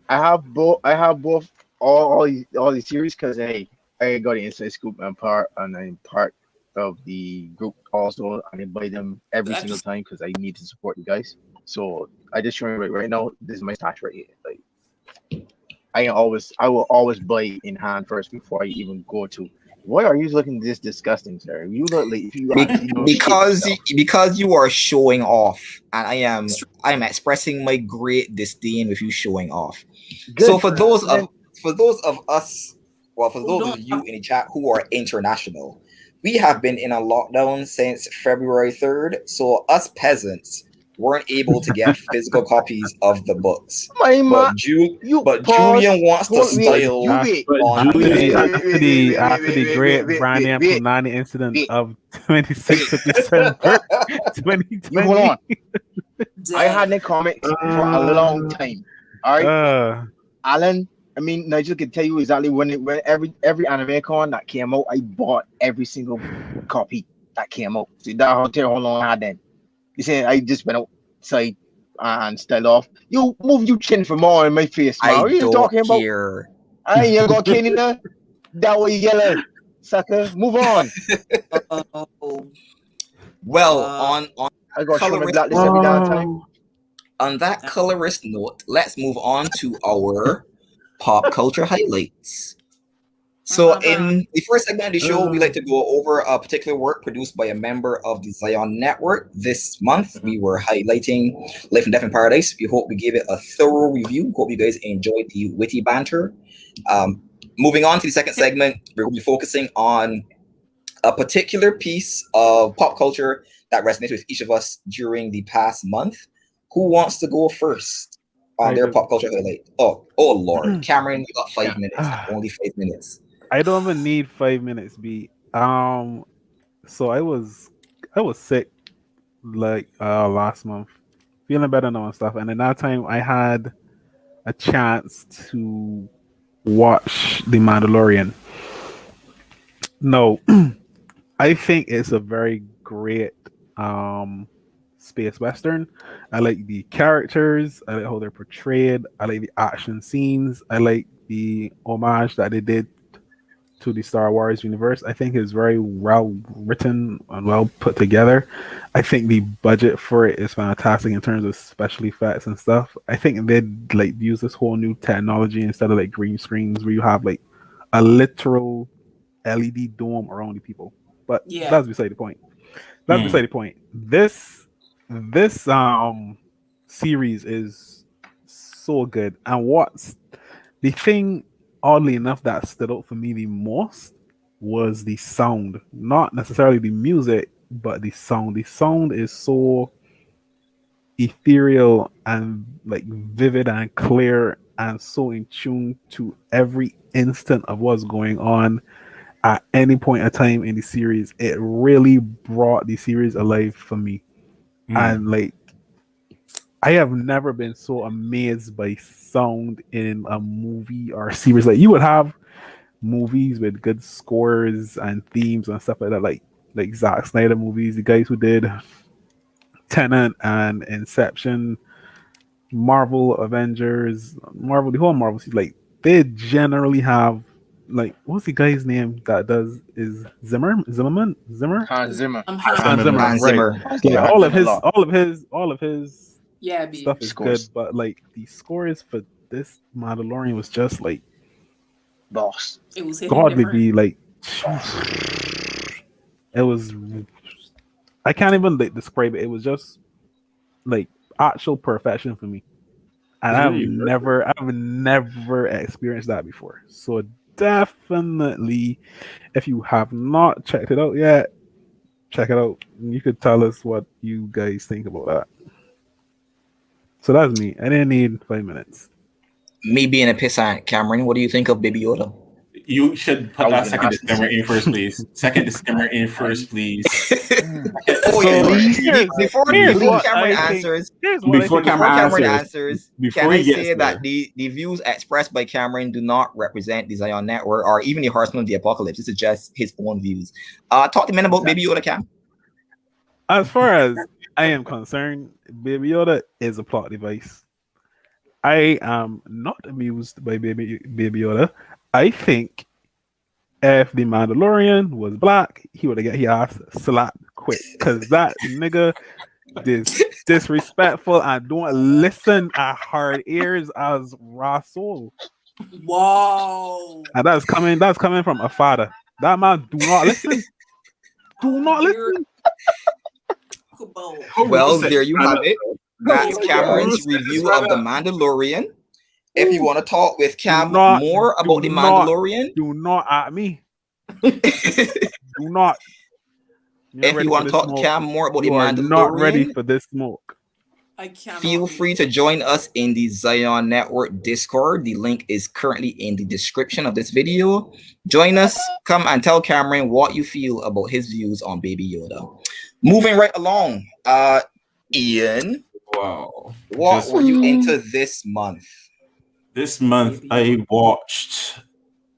I have both all these series because hey, I got the inside scoop and I'm part of the group also. I invite them every single time because I need to support you guys. So I just showing right now. This is my stash right here. Like I will always buy in hand first before I even go to. Why are you looking this disgusting, sir? You look like if you actually know shit yourself. Because you are showing off, and I am expressing my great disdain with you showing off. Good. So for those Then- of us, well, for those of you in the chat who are international, we have been in a lockdown since February 3rd. So us peasants weren't able to get physical copies of the books. My But man, you but pause. Julian wants to Hold wait, style you wait. But on After the the Julian, end. after the after the great Brandy and Punani incident of 26th of December You hold 2020. on. I had in comics for a long time. All right, Alan. I mean, Nigel can tell you exactly when every anime con that came out, I bought every single copy that came out. See that hotel how long I had then. You say I just went outside and styled off. You move your chin for more in my face, man. I What are you don't talking about? care. I ain't got cane in there. That way yellow, sucker. Move on. Oh, Well, uh, on I got to show my colorist blacklist every damn time. on that colorist note, let's move on to our pop culture highlights. So, in the first segment of the show, we like to go over a particular work produced by a member of the Xion Network. This month, we were highlighting Life and Death in Paradise. We hope we gave it a thorough review. Hope you guys enjoyed the witty banter. Moving on to the second segment, we're going to be focusing on a particular piece of pop culture that resonated with each of us during the past month. Who wants to go first on their pop culture highlight? Oh Lord, Cameron, you got 5 minutes. Only 5 minutes. I don't even need 5 minutes, B. So I was sick like last month, feeling better now and stuff, and at that time I had a chance to watch The Mandalorian. No, I think it's a very great space western. I like the characters, I like how they're portrayed, I like the action scenes, I like the homage that they did to the Star Wars universe. I think it's very well written and well put together. I think the budget for it is fantastic in terms of special effects and stuff. I think they'd like use this whole new technology instead of like green screens where you have like a literal LED dome around the people. But that's beside the point. That's beside the point. This series is so good. And what's the thing, oddly enough, that stood out for me the most was the sound. Not necessarily the music, but the sound. The sound is so ethereal and like vivid and clear and so in tune to every instant of what's going on at any point in time in the series. It really brought the series alive for me. And like I have never been so amazed by sound in a movie or a series. Like you would have movies with good scores and themes and stuff like that, like Zack Snyder movies, the guys who did Tenet and Inception, Marvel Avengers, the whole Marvel series, like they generally have like what's the guy's name that does is Zimmer? Hans Zimmer. Hans Zimmer, Hans right? Zimmer. Yeah, all of his B. stuff is good, but like the scores for this Mandalorian was just like Boss. It was hitting godly. different. Be like it was. I can't even like describe it. It was just like actual perfection for me, and I've never experienced that before. So definitely, if you have not checked it out yet, check it out. You could tell us what you guys think about that. So that's me. I didn't need 5 minutes. Me being a pissant, Cameron, what do you think of Baby Yoda? You should put that second disclaimer in first, please. Second disclaimer in first, please. Before Cameron answers, can I say that the views expressed by Cameron do not represent the Xion Network or even the Horsemen of the Apocalypse? This is just his own views. Talk to me about Baby Yoda, Cam. As far as I am concerned, Baby Yoda is a plot device. I am not amused by Baby Yoda. I think if the Mandalorian was black, he would have got his ass slapped quick. Cause that nigga is disrespectful and don't listen at hard ears as Rasul. Whoa. And that's coming from a father. That man do not listen. Do not listen. Well, there you have it. That's Cameron's review of The Mandalorian. If you want to talk with Cam more about The Mandalorian, do not at me. Do not. If you want to talk to Cam more about The Mandalorian, not ready for this smoke. I cannot Feel wait. free to join us in the Xion Network Discord. The link is currently in the description of this video. Join us. Come and tell Cameron what you feel about his views on Baby Yoda. Moving right along, Ian, Wow. what Just were you into this month? this month, Baby I Yoda. watched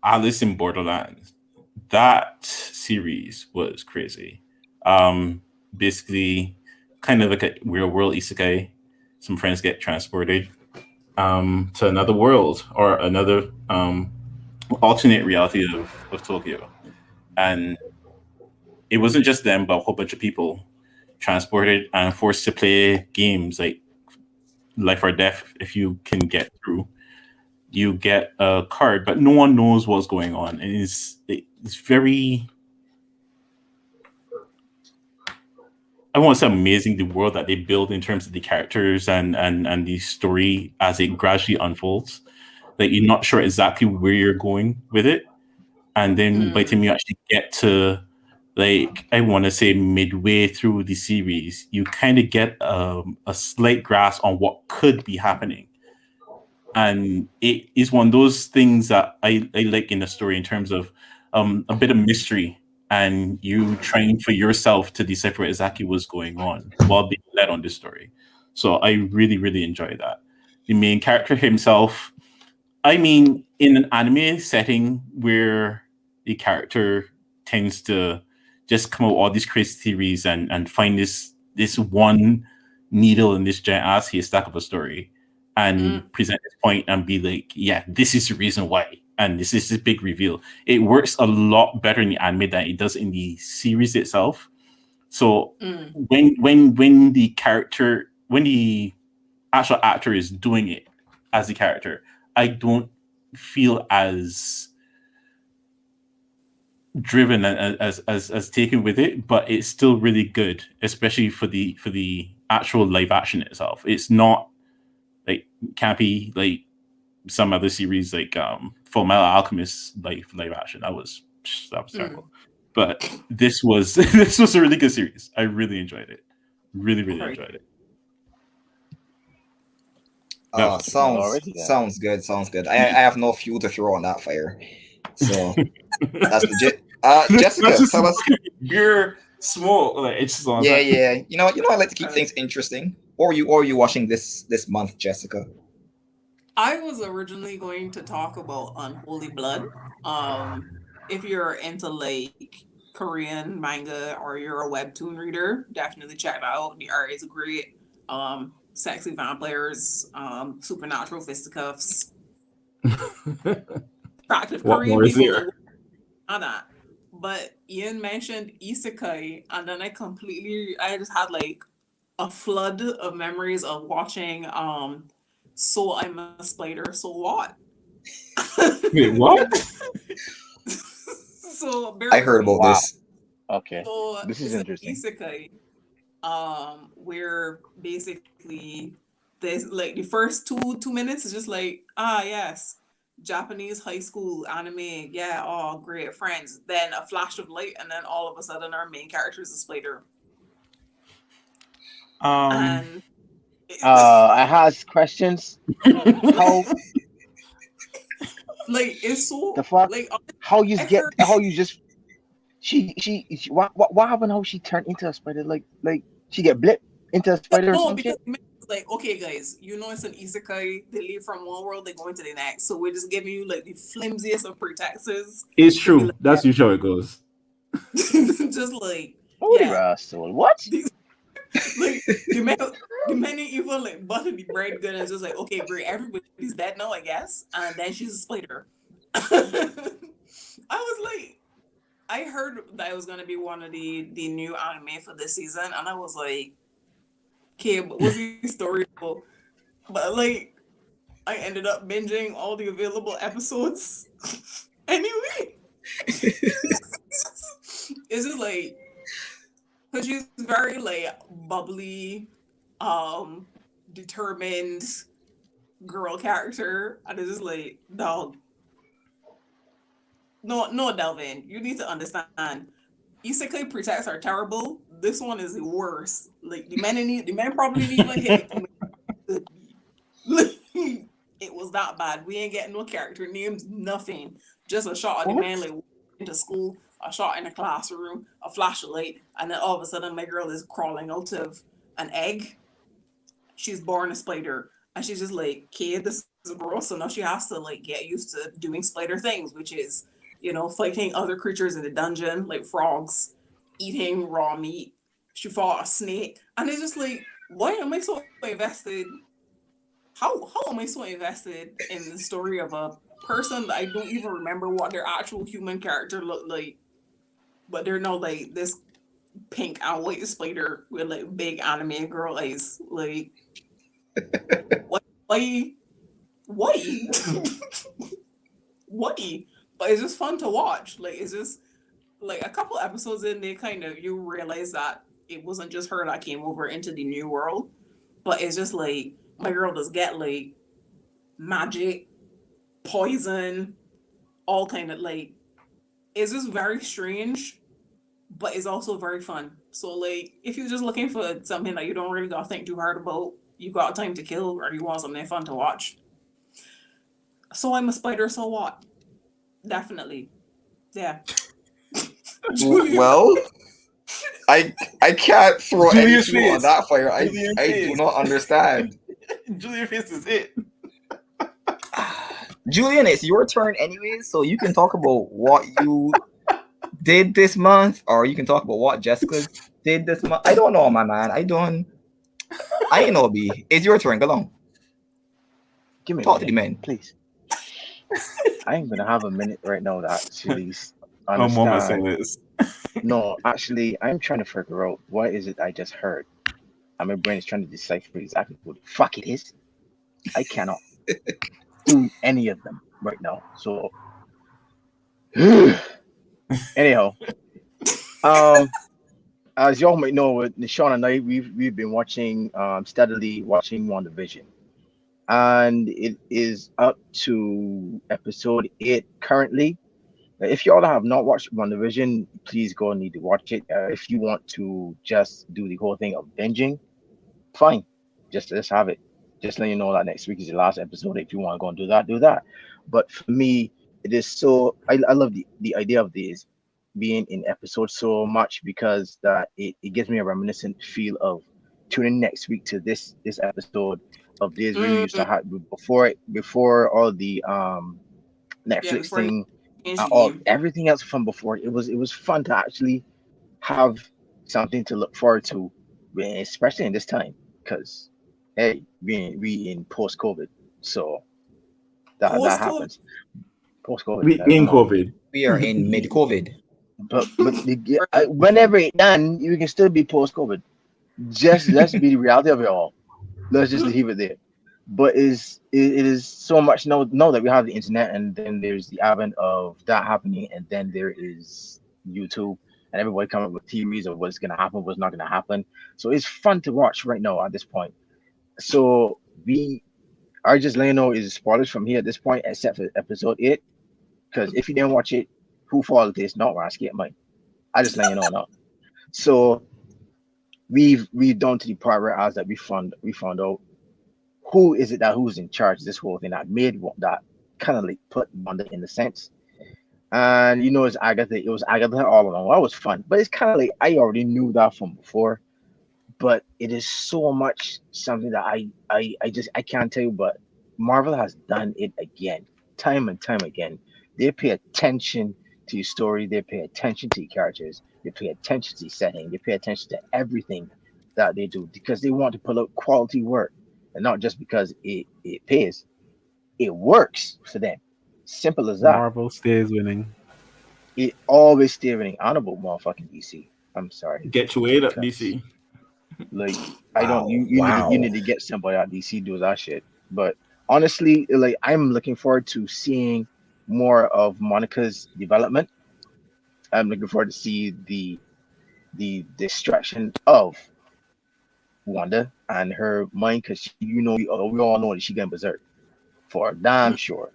Alice in Borderland. That series was crazy. Basically, kind of like a real world isekai. Some friends get transported to another world or another alternate reality of Tokyo. And it wasn't just them, but a whole bunch of people transported and forced to play games like life or death. If you can get through, you get a card, but no one knows what's going on, and it's very, I want to say, amazing, the world that they build in terms of the characters and the story as it gradually unfolds. Like you're not sure exactly where you're going with it, and then by the time you actually get to, like, I want to say midway through the series, you kind of get a slight grasp on what could be happening. And it is one of those things that I like in a story in terms of a bit of mystery and you trying for yourself to decipher exactly what's going on while being led on this story. So I really, really enjoy that. The main character himself, I mean, in an anime setting where the character tends to just come up with all these crazy theories and find this one needle in this giant ass haystack of a story and present this point and be like, yeah, this is the reason why. And this is this big reveal. It works a lot better in the anime than it does in the series itself. So when the character, when the actual actor is doing it as the character, I don't feel as driven as taken with it, but it's still really good, especially for the actual live action itself. It's not like campy like some other series like Full Metal Alchemist live action. That was terrible. But this was this was a really good series. I really enjoyed it. Really, really enjoyed it. Sounds good. Sounds good. I have no fuel to throw on that fire, so that's legit. Jessica, tell us. Beer, smoke, like it's just Yeah, yeah. I like to keep things interesting. Or you watching this month, Jessica? I was originally going to talk about Unholy Blood. If you're into like Korean manga or you're a webtoon reader, definitely check it out. The art is great. Sexy vampires, supernatural fisticuffs, attractive What Korean more is people. there? Not that. But Ian mentioned isekai, and then I just had like a flood of memories of watching So I'm a Spider, So What? Wait, what? So I heard about this. Okay, So this is it's interesting. an isekai, where basically there's like the first two minutes is just like, yes, Japanese high school anime, yeah, oh great friends. Then a flash of light, and then all of a sudden our main character is a spider. And I has questions. How like it's so the fuck? like How you I get? heard How you just? She what happened? How she turned into a spider? Like she get blipped into a spider or no, some because shit? it's like, okay, guys, it's an isekai. They leave from one world, they go into the next. So we're just giving you like the flimsiest of pretexts It's to be true. like, That's usually how it goes. just like, Holy yeah, rascal! What? like the man even like butter the bread good and just like, okay, great, everybody's dead now, I guess. And then she's a spider. I was like, I heard that it was gonna be one of the new anime for this season, and I was like, okay, but what's the story about? But like, I ended up binging all the available episodes. Anyway, it's just like, because she's very like bubbly, determined girl character, and it's just like, dog, no, Delvin, you need to understand. Isekai pretexts are terrible. This one is worse. Like the men probably didn't even hit. that bad. We ain't getting no character names, nothing. Just a shot of the What? man like into school, a shot in a classroom, a flashlight, and then all of a sudden my girl is crawling out of an egg. She's born a spider, and she's just like, "Okay, this is gross." So now she has to like get used to doing spider things, which is, fighting other creatures in the dungeon like frogs, eating raw meat. She fought a snake, and it's just like, why am I so invested? How am I so invested in the story of a person that I don't even remember what their actual human character looked like, but they're now like this pink and white spider with like big anime girl eyes. Like, what? Why? Why? Why? But it's just fun to watch. Like, it's just like a couple episodes in, they kind of you realize that it wasn't just her that came over into the new world, but it's just like my girl does get like magic, poison, all kind of like it's just very strange, but it's also very fun. So like if you're just looking for something that you don't really gotta think too hard about, you got time to kill, or you want something fun to watch. So I'm a spider, so what? Definitely. Yeah. Julia. Well, I can't throw any Julia's fuel on face. that fire. Julia's I do face. not understand. Julia Face is it. Julian, it's your turn anyways, so you can talk about what you did this month, or you can talk about what Jessica did this month. I don't know, my man. I ain't know, B. It's your turn. Go on. Give me a Talk to the minute, men. please. I ain't gonna have a minute right now to actually A moment of understand. silence. No, actually, I'm trying to figure out what is it I just heard. And my brain is trying to decipher exactly what the fuck it is. I cannot do any of them right now. So, anyhow, as y'all might know, with Xion and I, we've been watching steadily watching WandaVision, and it is up to episode 8 currently. If y'all have not watched WandaVision, please go and need to watch it. If you want to just do the whole thing of binging, fine. Just have it. Just let you know that next week is the last episode. If you want to go and do that, do that. But for me, it is so I love the idea of these being in episodes so much because that it gives me a reminiscent feel of tuning next week to this episode of days we used to Mm, have before all the yeah, Netflix before they thing, change the all game. everything else from before. It was fun to actually have something to look forward to, especially in this time, because hey, we in post COVID, so that Post COVID. happens post COVID. We in Come on, COVID. We are in mid COVID. but whenever it's done, you can still be post COVID. Just let's be the reality of it all. Let's just leave it there. But it is so much now that we have the internet, and then there's the advent of that happening, and then there is YouTube and everybody coming up with theories of what's gonna happen, what's not gonna happen. So it's fun to watch right now at this point. So we are just letting you know is spoilers from here at this point, except for episode 8. Because if you didn't watch it, who fault this? Not where I skip mine. I just let you know now. So we've done to the part where as that we found out who is it that who's in charge of this whole thing that made that kind of like put Wanda in the sense. And it's Agatha. It was Agatha all along. That was fun, but it's kind of like I already knew that from before. But it is so much something that I can't tell you. But Marvel has done it again, time and time again. They pay attention to your story. They pay attention to your characters. They pay attention to your setting. They pay attention to everything that they do because they want to put out quality work, and not just because it pays. It works for them. Simple as that. Marvel stays winning. It always stay running honorable motherfucking DC. I'm sorry. Get your weight up, Because DC. like I don't Wow. you need to get somebody at DC do that shit. But honestly, like I'm looking forward to seeing more of Monica's development. I'm looking forward to see the destruction of Wanda and her mind because we all know that she going berserk for damn sure.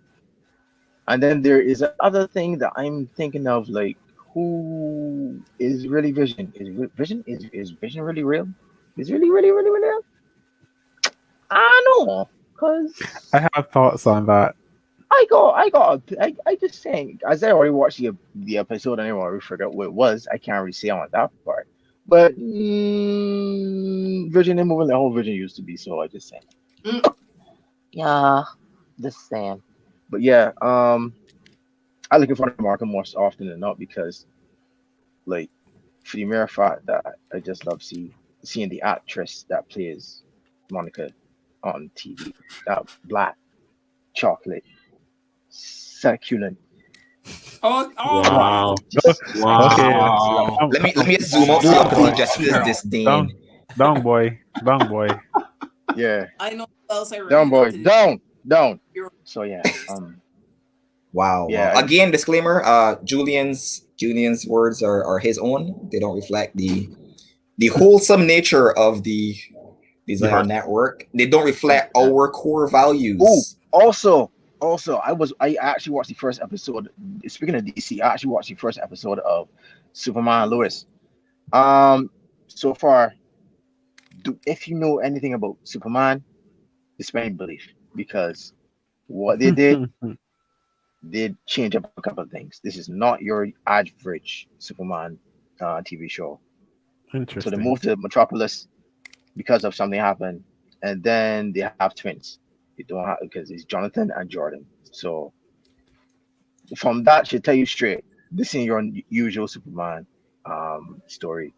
And then there is another thing that I'm thinking of, like who is really Vision? Is Vision really real? Is really really really really real? I know. Cause I have thoughts on that. I just saying, as I already watched the episode and I already forgot what it was. I can't really say on that part. But Virgin ain't moving the whole Virgin used to be, so I just saying. Mm. Yeah, just saying. But yeah, I looking for the market more often than not because like for the mere fact that I just love seeing the actress that plays Monica on TV. That black chocolate succulent. Oh, Mwah. Wow. Okay, Just love Wow. it. Let me zoom out so Down y'all can see boy. Jessica's girl. disdain. down boy, down boy. Yeah. I know what else I Down boy. related to. Down. You're So yeah. Wow, wow. Yeah. Again, disclaimer, Julian's words are his own. They don't reflect the wholesome nature of the Zion Horse. Network. They don't Oh, reflect yeah. our core Oh, values. also, I actually watched the first episode. Speaking of DC, I actually watched the first episode of Superman Lewis. Um, so far, if you know anything about Superman, suspend belief because what they did change up a couple of things. This is not your average Superman TV show. So they Interesting. moved to Metropolis because of something happened, and then they have twins. They don't have because it's Jonathan and Jordan. So from that, should tell you straight, this ain't your usual Superman story.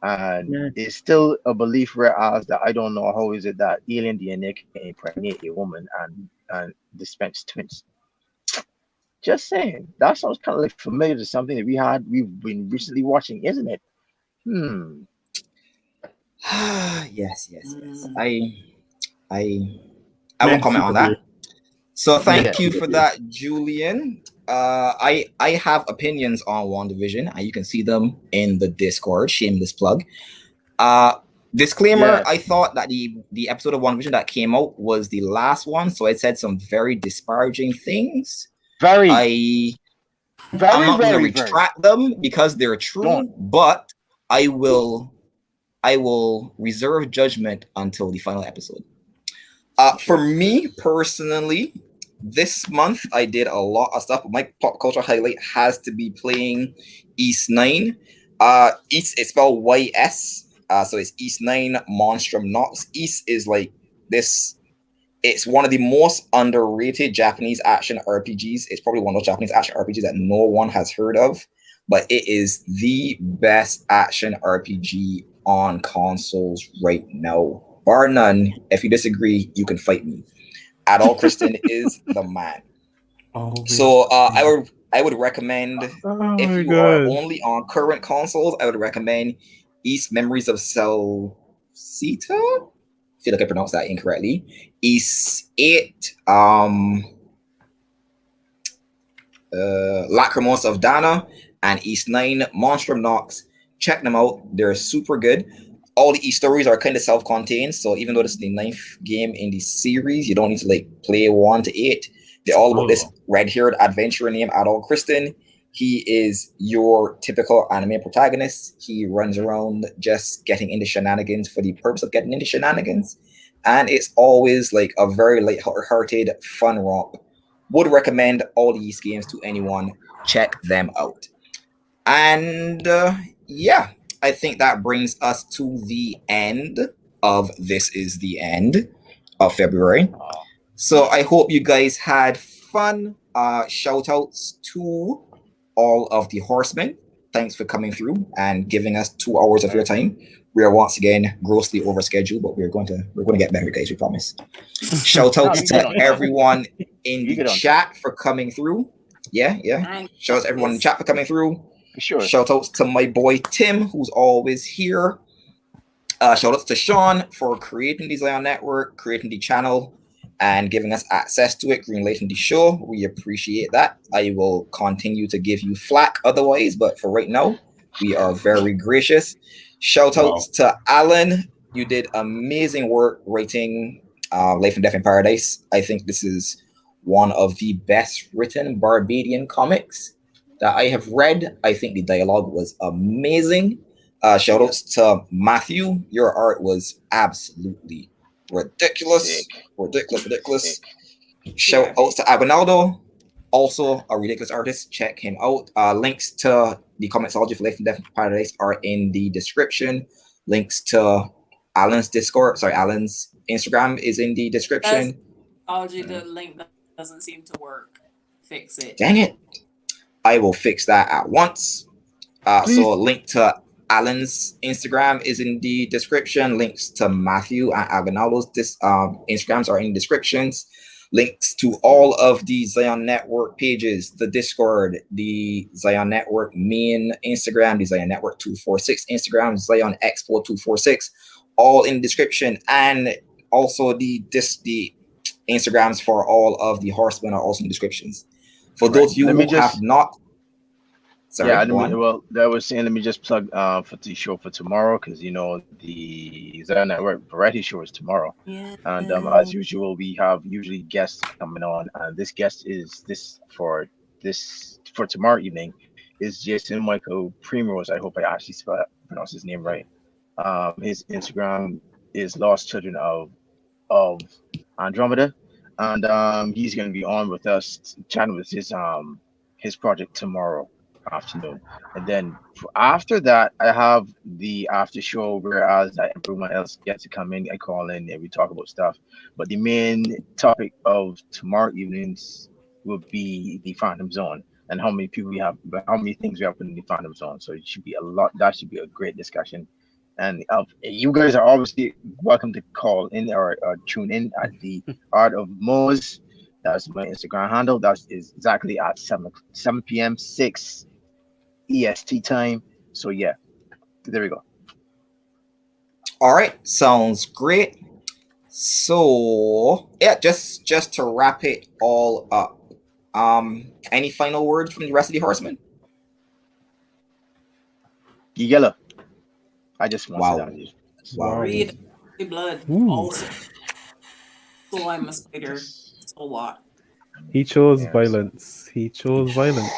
And Yeah. it's still a belief whereas that I don't know how is it that alien DNA can impregnate a woman and dispense twins. Just saying. That sounds kind of like familiar to something that we've been recently watching, isn't it? Hmm. Yes, yes, yes. mm. I won't Man, comment on super here. that. So Man, thank Yeah. you super for here. that, Julian. I have opinions on WandaVision, and you can see them in the Discord. Shameless plug. Uh, disclaimer: Yes. I thought that the episode of WandaVision that came out was the last one, so I said some very disparaging things. Very, I I'm very, not going to very, very. retract them because they're Don't. true, but I will I will reserve judgment until the final episode. For Sure. me personally, this month I did a lot of stuff. But my pop culture highlight has to be playing East Nine. East is spelled YS. So it's East Nine Monstrum Nox. East is like this. It's one of the most underrated Japanese action RPGs. It's probably one of those Japanese action RPGs that no one has heard of, but it is the best action RPG on consoles right now, bar none. If you disagree, you can fight me. Adol Kristen is the man. Always. So I would recommend Oh if my you are god. only on current consoles, I would recommend East Memories of Celceta. I feel like I pronounced that incorrectly. East 8, Lacrimos of Dana, and East 9, Monstrum Nox. Check them out. They're super good. All the East stories are kind of self-contained, so even though this is the ninth game in the series, you don't need to like play 1 to 8. They're all about this Oh, red-haired adventurer named Adol Kristen. He is your typical anime protagonist. He runs around just getting into shenanigans for the purpose of getting into shenanigans. And it's always like a very light-hearted, fun romp. Would recommend all these games to anyone. Check them out. And yeah, I think that brings us to the end of This Is the End of February. Oh, So I hope you guys had fun. Shout outs to all of the horsemen. Thanks for coming through and giving us 2 hours of your right. time. We are once again grossly overscheduled, but we're going to get better, guys. We promise. Shout No, outs you good to on time. everyone in You the good on time. chat for coming through. Yeah, yeah. And Shout out to everyone in the chat for coming through. For sure. Shout outs to my boy Tim, who's always here. Shout outs to Sean for creating the Zion Network, creating the channel, and giving us access to it, greenlighting the show. We appreciate that. I will continue to give you flack otherwise, but for right now, we are very gracious. Shout outs wow. to Alan. You did amazing work writing Life and Death in Paradise. I think this is one of the best written Barbadian comics that I have read. I think the dialogue was amazing. Shout outs to Matthew. Your art was absolutely Ridiculous. Sick, Ridiculous. sick. Shout Yeah. outs to Aguinaldo, also a ridiculous artist. Check him out. Links to the Comicsology for Life and Death Paradise are in the description. Links to Alan's Discord, Alan's Instagram is in the That's description. the link doesn't seem to work. Fix it. Dang it. I will fix that at once. Please. So link to Alan's Instagram is in the description. Links to Matthew and Aguinaldo's Instagrams are in the descriptions. Links to all of the Xion Network pages, the Discord, the Xion Network main Instagram, the Xion Network 246 Instagram, Xion Expo 246, all in the description. And also the Instagrams for all of the Horsemen are also in the descriptions. For those of you Let me who have just not, sorry, yeah, go on. well, that was saying. Let me just plug for the show for tomorrow, because the Zen Network variety show is tomorrow, Yeah. and as usual, we have usually guests coming on, and this guest is for tomorrow evening is Jason Michael Primrose. I hope I actually pronounce his name right. His Instagram is Lost Children of Andromeda, and he's going to be on with us chatting with his project tomorrow afternoon. And then after that, I have the after show, whereas everyone else gets to come in. I call in and we talk about stuff. But the main topic of tomorrow evenings will be the Phantom Zone and how many people we have, how many things we have in the Phantom Zone. So it should be a lot. That should be a great discussion. And you guys are obviously welcome to call in or tune in at the Art of Mohz. That's my Instagram handle. That is exactly at 7 p.m. 6 EST time. So yeah, there we go. All right, sounds great. So yeah, just to wrap it all up. Any final words from the rest of the Horsemen? Yellow. I just want Wow. to say that. Wow. Read the blood. Ooh. Also. So I'm a spider. So what? He chose Yes. violence. He chose violence.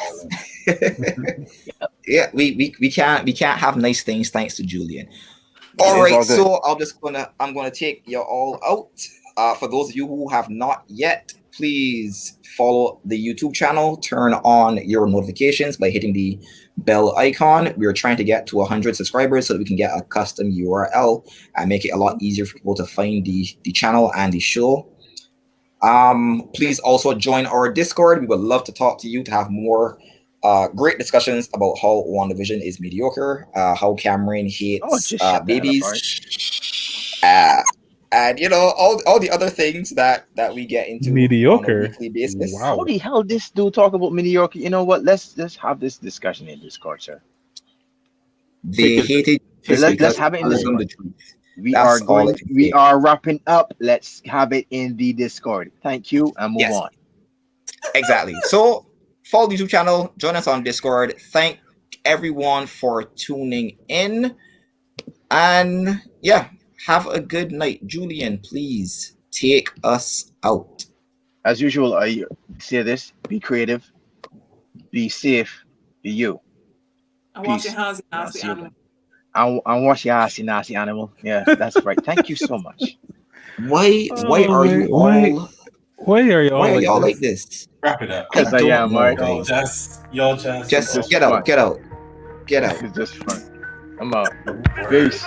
Yeah, we can't have nice things thanks to Julian. It All is right, all good. so I'm gonna take you all out. For those of you who have not yet, please follow the YouTube channel. Turn on your notifications by hitting the bell icon. We're trying to get to 100 subscribers so that we can get a custom URL and make it a lot easier for people to find the channel and the show. Please also join our Discord. We would love to talk to you to have more great discussions about how WandaVision is mediocre, how Cameron hates just shut babies, that up, and all the other things that we get into Mediocre? on a weekly basis. Wow. How the hell this dude talk about mediocre? You know what? Let's have this discussion in Discord, sir. They hated just Let's because have it in I told them Discord. the truth. We That's are all I going. can We say. are wrapping up. Let's have it in the Discord. Thank you, and move Yes. on. Exactly. So follow the YouTube channel, join us on Discord. Thank everyone for tuning in. And yeah, have a good night. Julian, please take us out. As usual, I say this: be creative, be safe, be you. And wash your Peace. hands, you I'll nasty see you animal. And wash your ass, you nasty animal. Yeah, that's right. Thank you so much. Why are you all Why are y'all why are like y'all this? like this? Wrap it up. Because I don't am, know, right? Yo, guys. Jess. Just Just get fun. out. Get out. It's just fun. I'm out. Peace.